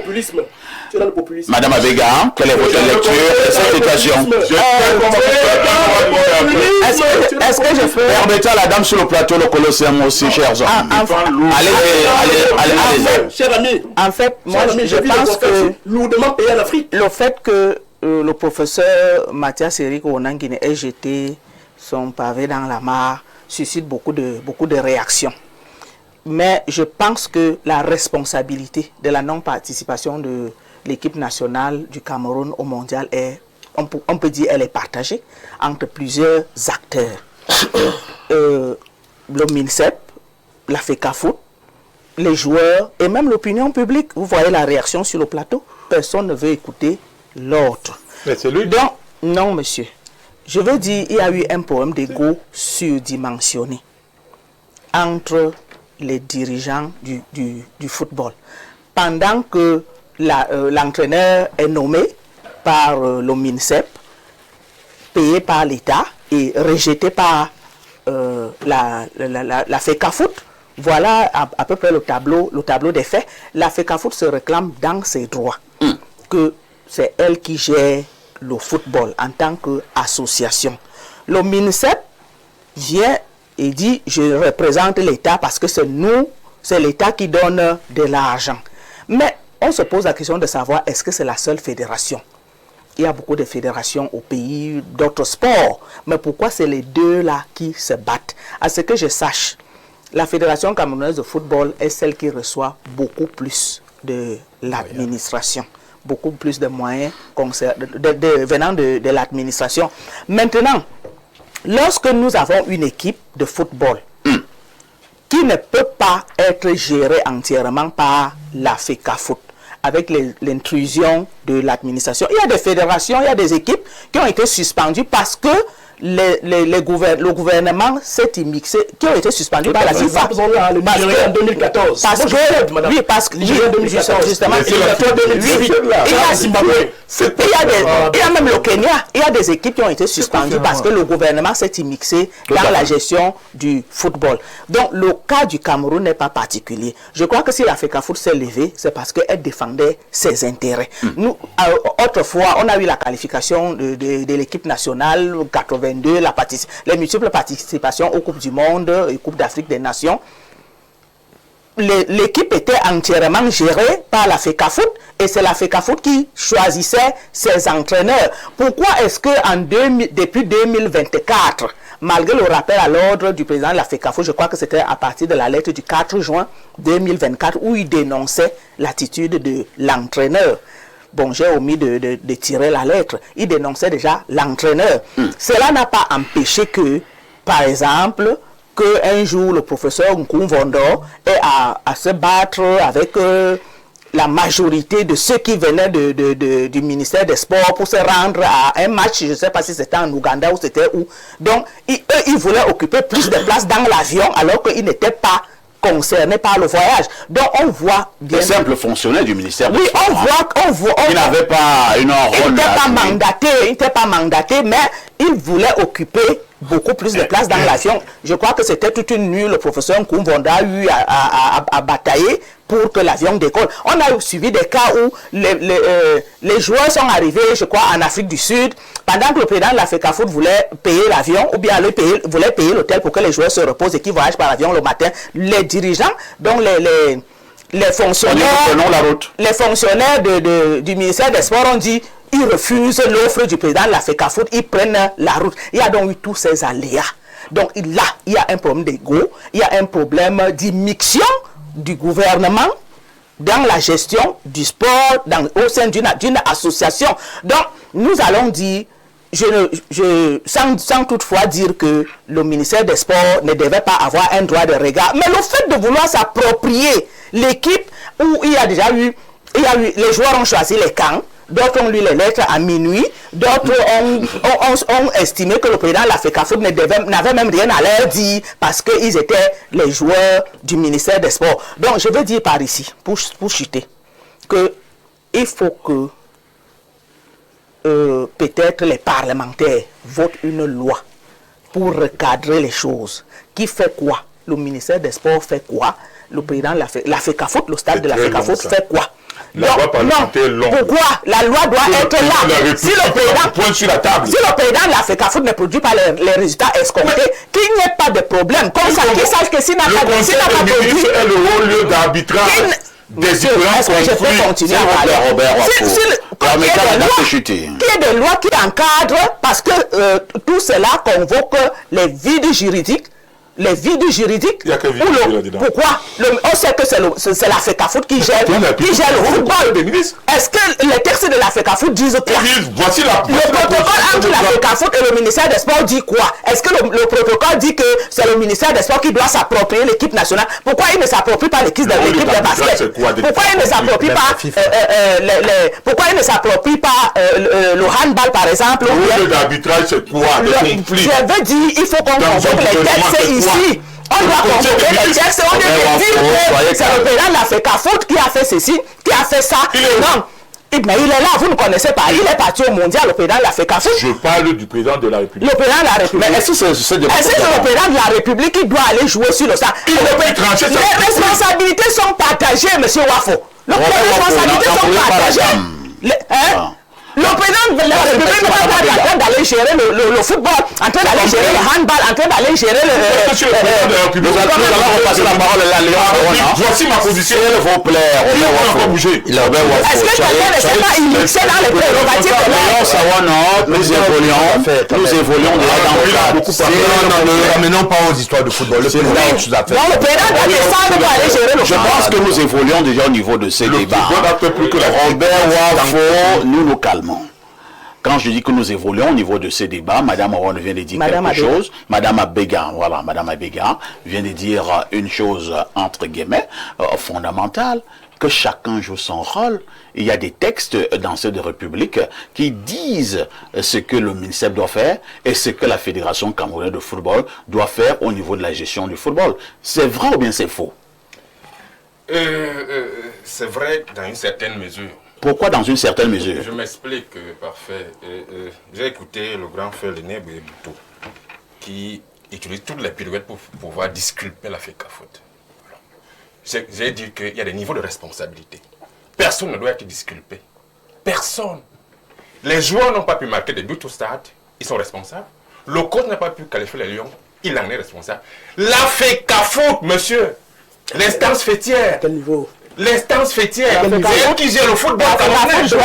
populisme. Madame Abega, quelle est votre lecture de cette situation? Est-ce que je peux... Permettez à la dame sur le plateau le Colosseum aussi, chers hommes. Allez, cher ami. En fait, moi, je pense que lourdement payé en Afrique. Le fait que le professeur Mathias Eric Onangine ait jeté son pavé dans la mare suscite beaucoup de réactions. Mais je pense que la responsabilité de la non-participation de l'équipe nationale du Cameroun au mondial est, on peut dire, elle est partagée entre plusieurs acteurs. Le MINSEP, la FECAFOOT, les joueurs et même l'opinion publique. Vous voyez la réaction sur le plateau. Personne ne veut écouter l'autre. Mais c'est lui. Donc, non, monsieur. Je veux dire, il y a eu un problème d'ego surdimensionné entre les dirigeants du football. Pendant que l'entraîneur est nommé par le MINSEP, payé par l'État et rejeté par la FECAFOOT, voilà à peu près le tableau des faits. La FECAFOOT se réclame dans ses droits, que c'est elle qui gère le football en tant qu'association. Le MINSEP vient et dit, je représente l'État parce que c'est nous, c'est l'État qui donne de l'argent. Mais on se pose la question de savoir, est-ce que c'est la seule fédération? Il y a beaucoup de fédérations au pays, d'autres sports. Mais pourquoi c'est les deux là qui se battent? À ce que je sache, la Fédération camerounaise de football est celle qui reçoit beaucoup plus de l'administration. Beaucoup plus de moyens venant de l'administration. Maintenant, lorsque nous avons une équipe de football qui ne peut pas être gérée entièrement par la FECAFOOT, avec l'intrusion de l'administration, il y a des fédérations, il y a des équipes qui ont été suspendues parce que le gouvernement s'est immixé, qui ont été suspendus par la FIFA. Le Nigeria en 2014. Parce que justement, il y a même le Kenya, il y a des équipes qui ont été suspendues parce que le gouvernement s'est immixé dans la gestion du football. Donc le cas du Cameroun n'est pas particulier. Je crois que si la FECAFOOT s'est levée, c'est parce qu'elle défendait ses intérêts. Nous, autrefois, on a eu la qualification de l'équipe nationale 82, les multiples participations aux Coupes du Monde et Coupes d'Afrique des Nations. L'équipe était entièrement gérée par la FECAFOOT et c'est la FECAFOOT qui choisissait ses entraîneurs. Pourquoi est-ce que depuis 2024, malgré le rappel à l'ordre du président de la FECAFOOT, je crois que c'était à partir de la lettre du 4 juin 2024 où il dénonçait l'attitude de l'entraîneur. Bon, j'ai omis de tirer la lettre. Il dénonçait déjà l'entraîneur. Cela n'a pas empêché que, par exemple, qu'un jour le professeur Nkoumvondo ait à se battre avec la majorité de ceux qui venaient du ministère des Sports pour se rendre à un match, je ne sais pas si c'était en Ouganda ou c'était où. Donc, eux, ils voulaient occuper plus de place dans l'avion alors qu'ils n'étaient pas concernés par le voyage. Donc, on voit bien... Les simples fonctionnaires du ministère. Oui, on voit... Ils n'avaient pas une rôle. Ils n'étaient pas mandatés, mais ils voulaient occuper beaucoup plus de place dans l'avion. Je crois que c'était toute une nuit, le professeur Nkoumvonda a eu à batailler pour que l'avion décolle. On a suivi des cas où les joueurs sont arrivés, je crois, en Afrique du Sud, pendant que le président de la FECAFOOT voulait payer l'avion, ou bien voulait payer l'hôtel pour que les joueurs se reposent et qu'ils voyagent par avion le matin. Les dirigeants, donc les fonctionnaires du ministère des Sports ont dit ils refusent l'offre du président de la FECAFOOT, ils prennent la route. Il y a donc eu tous ces aléas. Donc là, il y a un problème d'ego, il y a un problème d'immixtion du gouvernement dans la gestion du sport au sein d'une association. Donc, nous allons dire, sans toutefois dire que le ministère des Sports ne devait pas avoir un droit de regard, mais le fait de vouloir s'approprier l'équipe où il y a les joueurs ont choisi les camps, d'autres ont lu les lettres à minuit, d'autres ont estimé que le président de la FECAFOOT n'avait même rien à leur dire parce qu'ils étaient les joueurs du ministère des Sports. Donc je veux dire par ici, pour chuter, qu'il faut que peut-être les parlementaires votent une loi pour recadrer les choses. Qui fait quoi? Le ministère des Sports fait quoi? Le président de la FECAFOOT, le stade de la FECAFOOT fait quoi? Pourquoi la loi doit être là? Si le président de la FECAFOOT ne produit pas les résultats escomptés, qu'il n'y ait pas de problème. Comme ça, qu'il sache que s'il n'a pas produit... est le haut lieu d'arbitrage des différents conflits. Qu'il y ait des lois qui encadrent, parce que tout cela convoque les vides juridiques. Les vides juridiques. Pourquoi? On sait que c'est la FECAFOOT qui gère le football. Est-ce que les textes de la FECAFOOT disent quoi? Le protocole entre la FECAFOOT et le ministère des Sports dit quoi? Est-ce que le protocole dit que c'est le ministère des Sports qui doit s'approprier l'équipe nationale? Pourquoi il ne s'approprie pas l'équipe de basket? Pourquoi il ne s'approprie pas pourquoi il ne s'approprie pas le handball par exemple? Le d'arbitrage c'est quoi? Je veux dire, il faut qu'on convoque les textes ici. On doit convoquer les textes, on doit dire que c'est le président de la FECAFOOT qui a fait ceci, qui a fait ça. Non, mais il est là, vous ne connaissez pas. Il est parti au mondial, le président de la FECAFOOT. Je parle du président de la République. Le président de la République. Mais est-ce que c'est le président de la République qui doit aller jouer sur le stade? Les responsabilités sont partagées, M. Wafo. Les responsabilités sont partagées. Le président de la République n'est pas en train d'aller gérer le football, en train d'aller gérer le handball, en train d'aller gérer le... Nous allons repasser la parole à Léon. Voici ma position. S'il vous plaît, est-ce que quelqu'un ne s'est pas immiscé dans les prérogatives de nous évoluons déjà dans le cadre. Ne ramenons pas aux histoires de football. Le président a autre chose à faire. Donc le président doit descendre pour aller gérer le football. Je pense que nous évoluons déjà au niveau de ces débats. Robert Wafo, nous calmons. Quand je dis que nous évoluons au niveau de ces débats, Madame Oron vient de dire quelque chose. Madame Abega, voilà, Madame Abega vient de dire une chose entre guillemets fondamentale, que chacun joue son rôle. Il y a des textes dans cette République qui disent ce que le ministère doit faire et ce que la Fédération camerounaise de football doit faire au niveau de la gestion du football. C'est vrai ou bien c'est faux? C'est vrai dans une certaine mesure. Pourquoi dans une certaine mesure? Je m'explique, parfait. J'ai écouté le grand frère Léné Bouto qui utilise toutes les pirouettes pour pouvoir disculper la FECAFOOT. J'ai dit qu'il y a des niveaux de responsabilité. Personne ne doit être disculpé. Personne. Les joueurs n'ont pas pu marquer des buts au stade, ils sont responsables. Le coach n'a pas pu qualifier les Lions, il en est responsable. La FECAFOOT, monsieur, l'instance fêtière. À quel niveau? L'instance fêtière, c'est elle qui gère le football. Est-ce que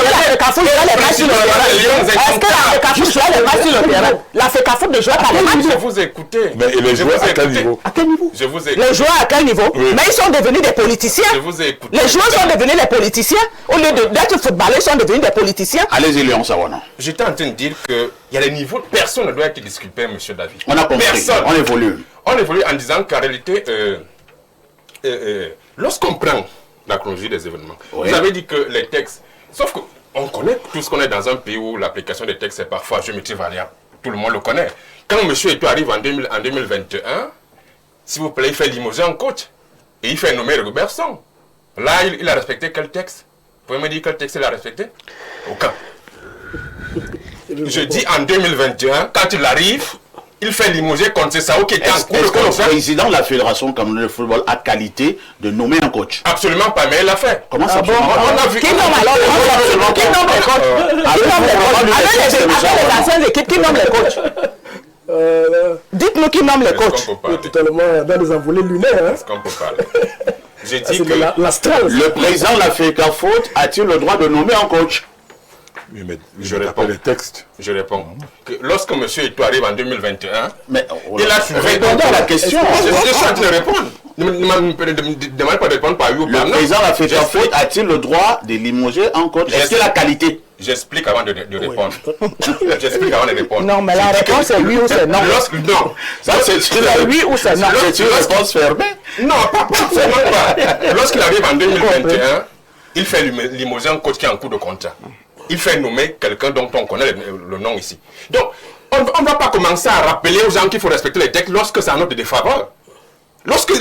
la FECAFOOT joue les matchs sur le terrain? La FECAFOOT ne joue pas les matchs. Je vous écoute. Mais les joueurs à quel niveau? À quel niveau? Je vous écoute. Les joueurs à quel niveau? Mais ils sont devenus des politiciens. Je vous écoute. Les joueurs sont devenus des politiciens. Au lieu d'être footballeurs, ils sont devenus des politiciens. Allez-y, Léon Sawana. J'étais en train de dire qu'il y a des niveaux. Personne ne doit être disculpé, monsieur David. On a compris. Personne. On évolue. On évolue en disant qu'en réalité, lorsqu'on prend la chronologie des événements, Oui. vous avez dit que les textes, sauf qu'on connaît tous qu'on est dans un pays où l'application des textes est parfois à géométrie variable. Tout le monde le connaît. Quand M. Eto'o arrive en 2021, s'il vous plaît, il fait limoger en coach. Et il fait nommer Robertson. Là, il a respecté quel texte? Vous pouvez me dire quel texte il a respecté? Aucun. Je dis en 2021, quand il arrive, il fait limoger contre Sao qui était en cours de Est-ce que le contrat. président de la Fédération camerounaise de football a qualité de nommer un coach? Absolument pas, mais il l'a fait. Comment ça bon? On a vu. Qui nomme alors les coachs? Qui nomme les coachs? Qui nomme les coachs? Avec les anciennes équipes, qui nomme les coachs? Dites-nous qui nomme les Est-ce qu'on coachs. peut parler? Totalement dans les envolées lunaires. Hein. Est-ce qu'on peut parler? J'ai dit C'est que... de l'astral. Le président de la FECAFOOT a-t-il le droit de nommer un coach? Oui, mais Je je réponds. les textes. Je réponns. Que lorsque M. Eto'o arrive en 2021, Mais il a trouvé... répondez à la question. Je suis en train de répondre. Ne me demandez pas de répondre par oui ou Le par non. président de la FECAFOOT J'explique- a-t-il le droit de limoger un coach? Est-ce qu'il a la qualité? J'explique avant de répondre. J'explique avant de répondre. Non, mais la Je dis que- réponse est oui ou c'est non. Non. Ça, c'est C'est oui ou c'est non. C'est une réponse fermée. Non, pas forcément pas. Lorsqu'il arrive en 2021, il fait limoger un coach qui est en cours de contrat. Il fait nommer quelqu'un dont on connaît le nom ici. Donc, on ne va pas commencer à rappeler aux gens qu'il faut respecter les textes lorsque c'est un autre défaveur. Lorsque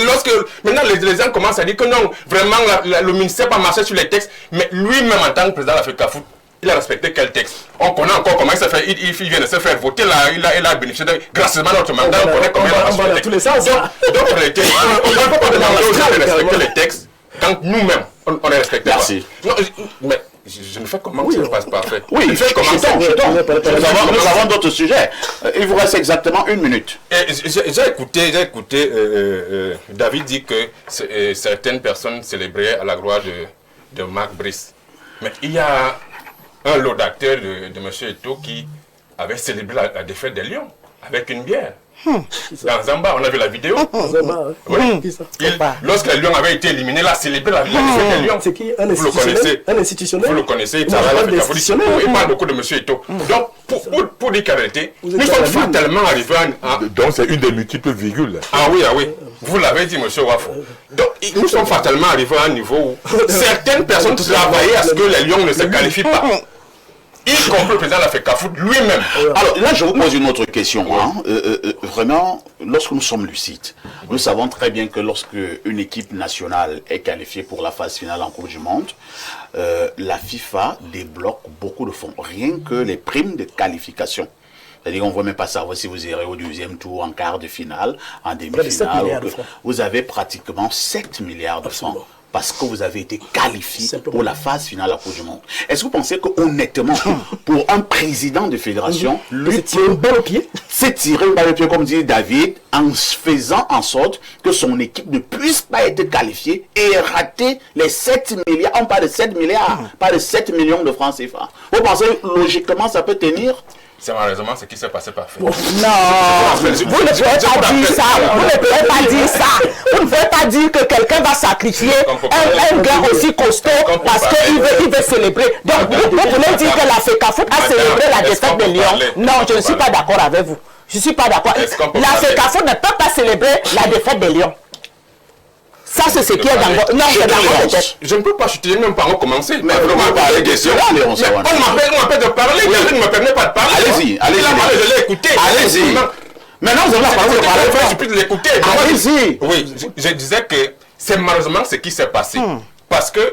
maintenant les gens commencent à dire que non, vraiment le ministère n'a pas marché sur les textes, mais lui-même en tant que président de la FECAFOOT, il a respecté quel texte? On connaît encore comment il s'est fait, il vient de se faire voter, là, il a bénéficié de, gracieusement de notre mandat, on connaît comment il a va dans respecté. tous les sens. Donc les textes, on ne peut pas demander aux gens de respecter les textes quand nous-mêmes, on les respecte pas. Merci. Non, mais je ne fais comment que ça ne passe pas fait. Oui, il fait comment ça? Nous avons d'autres sujets. Il vous reste exactement 1 minute. J'ai écouté David dit que certaines personnes célébraient à la gloire de Marc Brice. Mais il y a un lot d'acteurs de M. Eto'o qui avait célébré la défaite des Lions avec une bière. Dans Zamba, on a vu la vidéo. Oui. Qui ça? Lorsque les Lions avaient été éliminés, il a célébré la défaite des Lions. C'est qui? Un Vous le connaissez. institutionnel? Un institutionnel? Vous le connaissez, il Vous travaille parlez avec la d'institutionnel, police. Il hein? parle beaucoup de M. Eto'o. Donc, pour dire qu'en réalité, Vous nous êtes sommes à la lune. fatalement arrivés à... Donc c'est une des multiples virgules. Ah oui, vous l'avez dit, M. Wafo. Donc, nous sommes fatalement arrivés à un niveau où certaines personnes travaillaient à ce que les Lions ne se qualifient pas. Y compris le président de la FECAFOOT lui-même. Alors là, je vous pose une autre question. Hein. Vraiment, lorsque nous sommes lucides, nous savons très bien que lorsque une équipe nationale est qualifiée pour la phase finale en Coupe du Monde, la FIFA débloque beaucoup de fonds, rien que les primes de qualification. C'est-à-dire qu'on ne veut même pas savoir si vous irez au 2e tour, en quart de finale, en Près de 7 demi-finale. milliards de francs. Vous avez pratiquement 7 milliards de francs. Absolument. Parce que vous avez été qualifié Simplement. pour la phase finale à la Coupe du Monde. Est-ce que vous pensez qu'honnêtement, pour un président de fédération, lui C'est tiré une balle au pied. s'est tiré une balle au pied, comme dit David, en faisant en sorte que son équipe ne puisse pas être qualifiée et rater les 7 milliards, on parle de 7 milliards, pas de 7 millions de francs CFA. Vous pensez logiquement ça peut tenir? C'est malheureusement ce qui s'est passé par fait. Non, vous ne pouvez pas dire ça. Vous ne pouvez pas dire ça. Vous ne pouvez pas dire que quelqu'un va sacrifier un gars aussi costaud parce qu'il veut célébrer. Donc, vous voulez dire que la FECAFOOT a célébré la défaite des Lions? Non, je ne suis pas d'accord avec vous. Je ne suis pas d'accord. La FECAFOOT ne peut pas célébrer la défaite des Lions. Ça, c'est ce qui est dans votre... Non, c'est dans votre tête. Je ne peux pas chuter, même pas recommencer. Mais vraiment parler des questions. On m'appelle de parler, quelqu'un ne me permet pas de parler. Allez-y, allez-y. Il a parlé, je l'ai écouté. Allez-y. Maintenant, vous avez la parole de parler. Je peux l'écouter. Allez-y. Oui, je disais que c'est malheureusement ce qui s'est passé. Parce que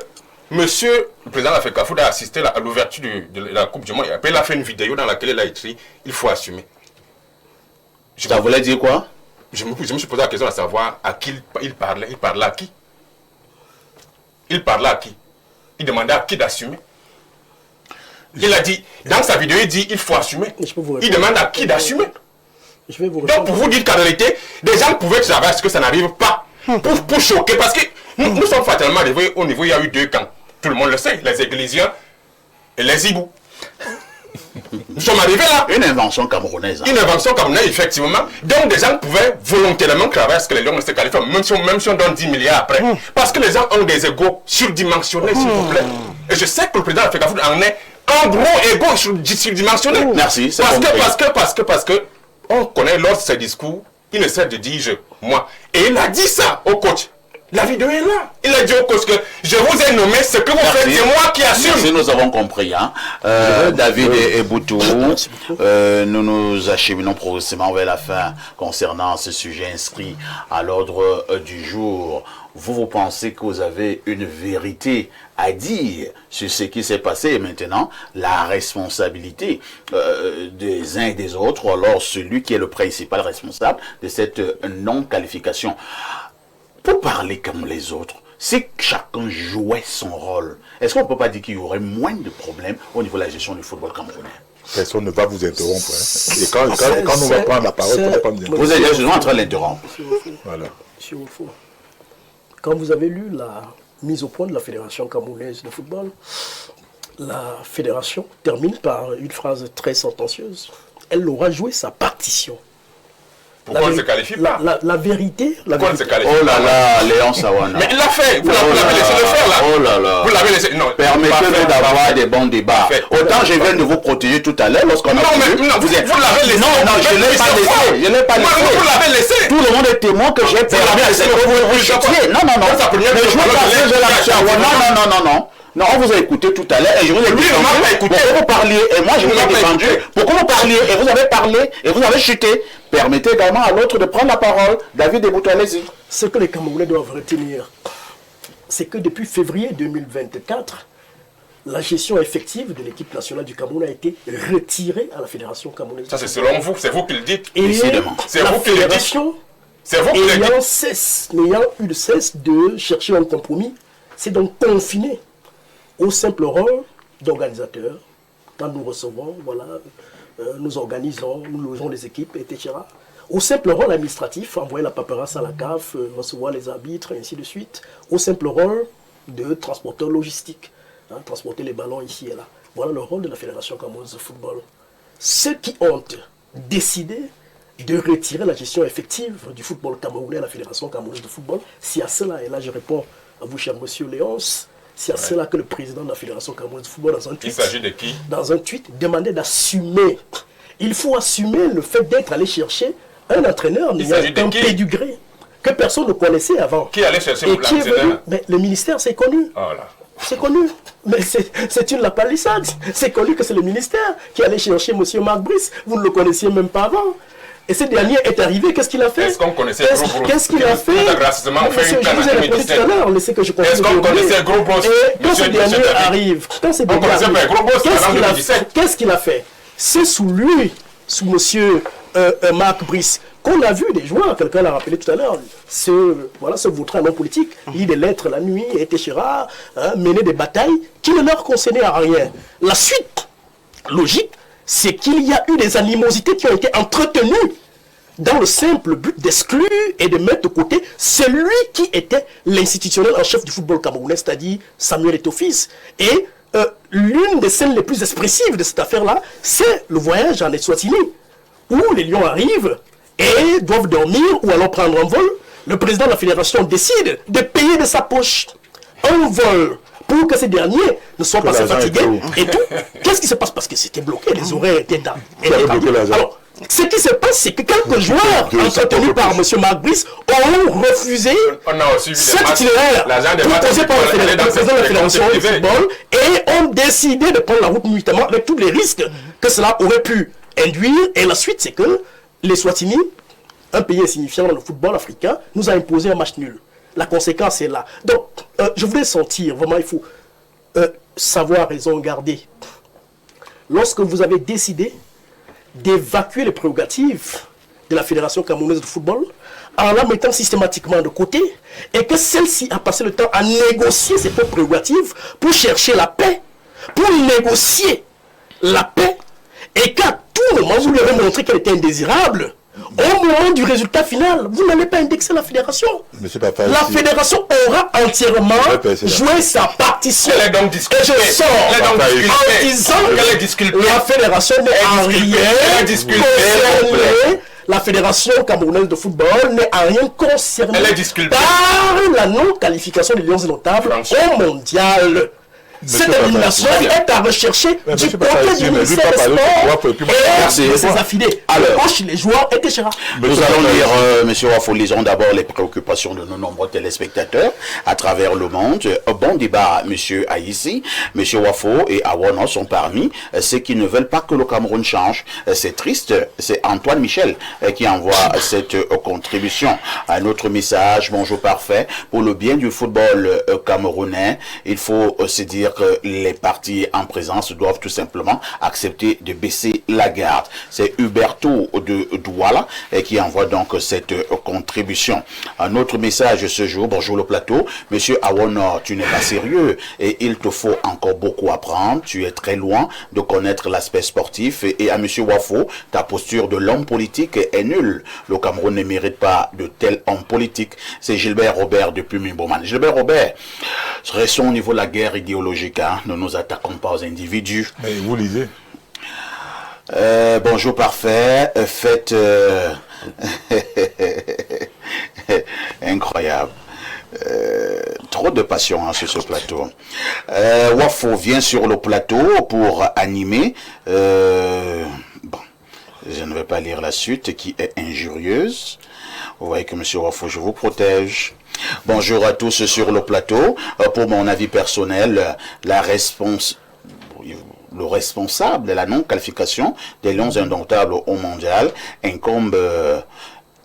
monsieur le président de la FECAFOOT a assisté à l'ouverture de la Coupe du Monde. Et après, il a fait une vidéo dans laquelle il a écrit « Il faut assumer ». Ça voulait dire quoi? Je me suis posé la question de savoir à qui il parlait. Il parlait à qui? Il parlait à qui? Il demandait à qui d'assumer. Il a dit, dans sa vidéo, il dit il faut assumer. Je peux vous Il répondre. demande à qui d'assumer. Je vais vous Donc répondre. pour vous dire qu'en réalité, des gens pouvaient savoir ce que ça n'arrive pas. Pour choquer. Parce que nous sommes fatalement arrivés au niveau, il y a eu 2 camps. Tout le monde le sait, les Églisiens et les Ibous. Nous sommes arrivés là. Une invention camerounaise. Hein. Une invention camerounaise, effectivement. Donc, des gens pouvaient volontairement travailler à ce que les Lions ne se qualifient, même si on donne 10 milliards après. Parce que les gens ont des égos surdimensionnés, s'il vous plaît. Et je sais que le président de la FECAFOOT en est un gros égo surdimensionné. Merci, c'est parce que on connaît lors de ses discours, il essaie de dire moi. Et il a dit ça au coach. La vidéo est là. Il a dit au coach que je vous ai nommé, ce que vous faites, c'est moi qui assume. Merci, nous avons compris. Hein. David et Boutou, nous nous acheminons progressivement vers la fin concernant ce sujet inscrit à l'ordre du jour. Vous pensez que vous avez une vérité à dire sur ce qui s'est passé et maintenant la responsabilité des uns et des autres, alors celui qui est le principal responsable de cette non-qualification. Pour parler comme les autres, si chacun jouait son rôle, est-ce qu'on ne peut pas dire qu'il y aurait moins de problèmes au niveau de la gestion du football camerounais? Personne ne va vous interrompre. Hein. Et quand on va prendre la parole, on va pas me dire. Vous êtes justement en train de l'interrompre. Voilà. Monsieur Oufo, quand vous avez lu la mise au point de la Fédération camerounaise de football, la fédération termine par une phrase très sentencieuse. Elle aura joué sa partition. Pourquoi on ne se qualifie pas? La vérité. Pourquoi on ne se qualifie pas? Oh là pas? là, Léon Sawana. Mais il l'a fait. Vous l'avez laissé le faire là. Oh là là. Vous l'avez laissé. Non. Permettez-nous d'avoir des bons débats. Autant je viens de vous protéger tout à l'heure lorsqu'on a. Non, mais vous l'avez laissé. Non, je ne l'ai pas laissé. Je ne l'ai pas laissé. Vous l'avez laissé. Tout le monde est témoin que j'ai permis à cette vous. Non. Mais je veux passer de l'action. Non. Non, on vous a écouté tout à l'heure et je vous ai dit. Pourquoi vous parliez et moi je vous ai défendu. Pourquoi vous parliez et vous avez parlé et vous avez chuté. Permettez également à l'autre de prendre la parole. David Eboutou, allez-y. Ce que les Camerounais doivent retenir, c'est que depuis février 2024, la gestion effective de l'équipe nationale du Cameroun a été retirée à la Fédération camerounaise. Ça c'est selon vous, c'est vous qui le dites. Et c'est la vous qui le dites. Fédération, n'ayant eu de cesse de chercher un compromis, c'est donc confiné au simple rôle d'organisateur. Quand nous recevons, voilà, nous organisons, nous logeons les équipes, etc. Au simple rôle administratif, envoyer la paperasse à la CAF, recevoir les arbitres, et ainsi de suite. Au simple rôle de transporteur logistique, transporter les ballons ici et là. Voilà le rôle de la Fédération camerounaise de football. Ceux qui ont décidé de retirer la gestion effective du football camerounais à la Fédération camerounaise de football, c'est à cela, et là je réponds à vous, cher monsieur Léonce, c'est à cela que le président de la Fédération camerounaise de football, dans un tweet, il s'agit de qui? Dans un tweet, demandait d'assumer. Il faut assumer le fait d'être allé chercher un entraîneur n'ayant un pédigré que personne ne connaissait avant. Qui allait chercher l'entraîneur? Mais le ministère, c'est connu. Oh là. C'est connu. Mais c'est une la palissade. C'est connu que c'est le ministère qui allait chercher M. Marc Brice. Vous ne le connaissiez même pas avant. Et ce dernier est arrivé, qu'est-ce qu'il a fait? Est-ce qu'on connaissait Gros Bros? Qu'est-ce qu'il a fait? Je vous ai répondu tout à l'heure, laissez que je continue. Est-ce qu'on connaissait Gros Bros? Et quand ce dernier arrive, qu'est-ce qu'il a fait? C'est sous lui, sous M. Marc Brice, qu'on a vu des joueurs, quelqu'un l'a rappelé tout à l'heure, ce vautrin non politique, lit des lettres la nuit, etc., mener des batailles qui ne leur concernaient à rien. La suite logique, c'est qu'il y a eu des animosités qui ont été entretenues dans le simple but d'exclure et de mettre de côté celui qui était l'institutionnel en chef du football camerounais, c'est-à-dire Samuel Eto'o-Fils. Et l'une des scènes les plus expressives de cette affaire-là, c'est le voyage en Eswatini, où les Lions arrivent et doivent dormir ou alors prendre un vol. Le président de la fédération décide de payer de sa poche un vol pour que ces derniers ne soient pas fatigués et tout. Qu'est-ce qui se passe? Parce que c'était bloqué, les horaires étaient dans. Alors, ce qui se passe, c'est que quelques joueurs entretenus par M. Marc Brice ont refusé cet itinéraire proposé par le président de la fédération de football et ont décidé de prendre la route nuitamment avec tous les risques que cela aurait pu induire. Et la suite, c'est que les Swatini, un pays insignifiant dans le football africain, nous a imposé un match nul. La conséquence est là. Donc, je voulais sentir, vraiment, il faut savoir raison garder. Lorsque vous avez décidé d'évacuer les prérogatives de la Fédération camerounaise de football, en la mettant systématiquement de côté, et que celle-ci a passé le temps à négocier ses propres prérogatives pour chercher la paix, pour négocier la paix, et qu'à tout moment, vous lui avez montré qu'elle était indésirable, au moment du résultat final, vous n'allez pas indexer la fédération. La fédération aura entièrement joué sa partition. Elle est donc disculpée. Et je sors en disant que la fédération n'est en rien concernée. La fédération camerounaise de football n'est en rien concernée par la non-qualification des Lions indomptables au mondial. Cette élimination est à rechercher du côté du ministère des Sports et de ses affiliés. Alors, coach, les joueurs et etc. Nous allons lire, M. Wafo, lisons d'abord les préoccupations de nos nombreux téléspectateurs à travers le monde. Bon débat, M. Aïssi, M. Wafo et Awono sont parmi ceux qui ne veulent pas que le Cameroun change. C'est triste, c'est Antoine Michel qui envoie cette contribution. Un autre message, bonjour parfait, pour le bien du football camerounais, il faut se dire que les partis en présence doivent tout simplement accepter de baisser la garde. C'est Huberto de Douala qui envoie donc cette contribution. Un autre message ce jour, bonjour le plateau, Monsieur Awono, tu n'es pas sérieux et il te faut encore beaucoup apprendre, tu es très loin de connaître l'aspect sportif et à Monsieur Wafo, ta posture de l'homme politique est nulle. Le Cameroun ne mérite pas de tel homme politique. C'est Gilbert Robert depuis Mimboman. Gilbert Robert, restons au niveau de la guerre idéologique. Hein. Ne nous attaquons pas aux individus. Mais vous lisez. Bonjour parfait. Faites... Incroyable. Trop de passion hein, sur ce plateau. Wafo vient sur le plateau pour animer. Bon, je ne vais pas lire la suite qui est injurieuse. Vous voyez que M. Wafo, je vous protège. Bonjour à tous sur le plateau. Pour mon avis personnel, le responsable de la non-qualification des Lions indomptables au mondial incombe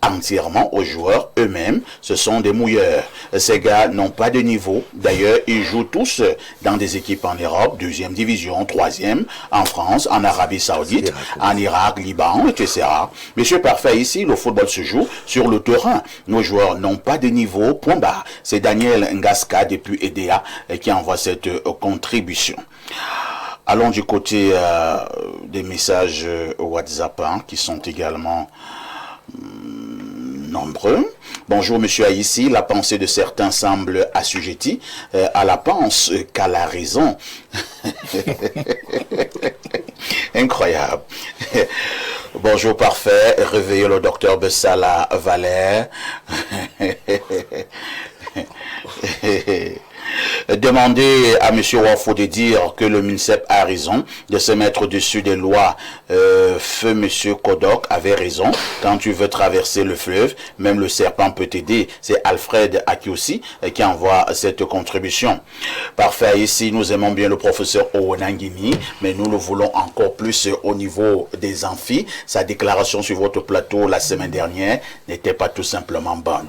entièrement aux joueurs eux-mêmes. Ce sont des mouilleurs. Ces gars n'ont pas de niveau. D'ailleurs, ils jouent tous dans des équipes en Europe, 2e division, 3e, en France, en Arabie Saoudite, en Irak, Liban, etc. Monsieur Parfait, ici, le football se joue sur le terrain. Nos joueurs n'ont pas de niveau, point barre. C'est Daniel Ngaska depuis EDA qui envoie cette contribution. Allons du côté des messages WhatsApp hein, qui sont également nombreux. Bonjour Monsieur Aïssi, la pensée de certains semble assujettie à la pense qu'à la raison. Incroyable. Bonjour parfait, réveillez le docteur Bessala Valère. Demandez à M. Wafo de dire que le MINSEP a raison de se mettre dessus des lois. Feu M. Kodok avait raison. Quand tu veux traverser le fleuve, même le serpent peut t'aider. C'est Alfred Akiosi qui envoie cette contribution. Parfait, ici nous aimons bien le professeur Owonangini, mais nous le voulons encore plus au niveau des amphis. Sa déclaration sur votre plateau la semaine dernière n'était pas tout simplement bonne.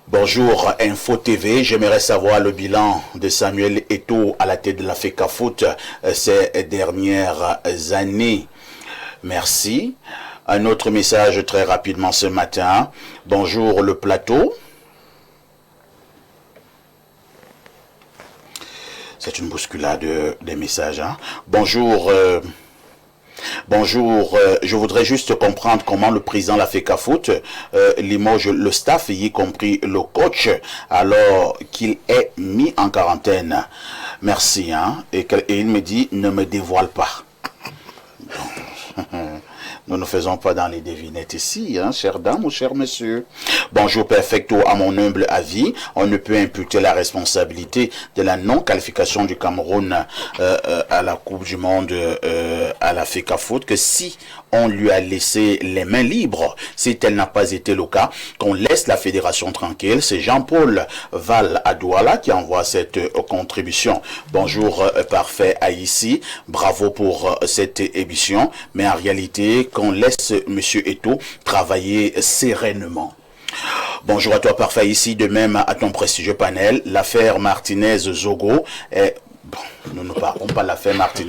Bonjour Info TV, j'aimerais savoir le bilan de Samuel Eto'o à la tête de la FECAFOOT ces dernières années. Merci. Un autre message très rapidement ce matin. Bonjour le plateau. C'est une bousculade des messages. Hein. Bonjour. Bonjour, je voudrais juste comprendre comment le président de la FECAFOOT limoge le staff, y compris le coach, alors qu'il est mis en quarantaine. Merci, hein. Et il me dit, ne me dévoile pas. Nous ne faisons pas dans les devinettes ici, hein, chère dame ou cher monsieur. Bonjour perfecto, à mon humble avis, on ne peut imputer la responsabilité de la non-qualification du Cameroun à la Coupe du Monde à la FECAFOOT que si on lui a laissé les mains libres. Si tel n'a pas été le cas, qu'on laisse la fédération tranquille. C'est Jean-Paul Val à Douala qui envoie cette contribution. Bonjour parfait Aïssi, bravo pour cette émission, mais en réalité, qu'on laisse Monsieur Eto'o travailler sereinement. Bonjour à toi parfait ici, de même à ton prestigieux panel. L'affaire Martinez-Zogo est... Bon, nous ne parlons pas de l'affaire Martinez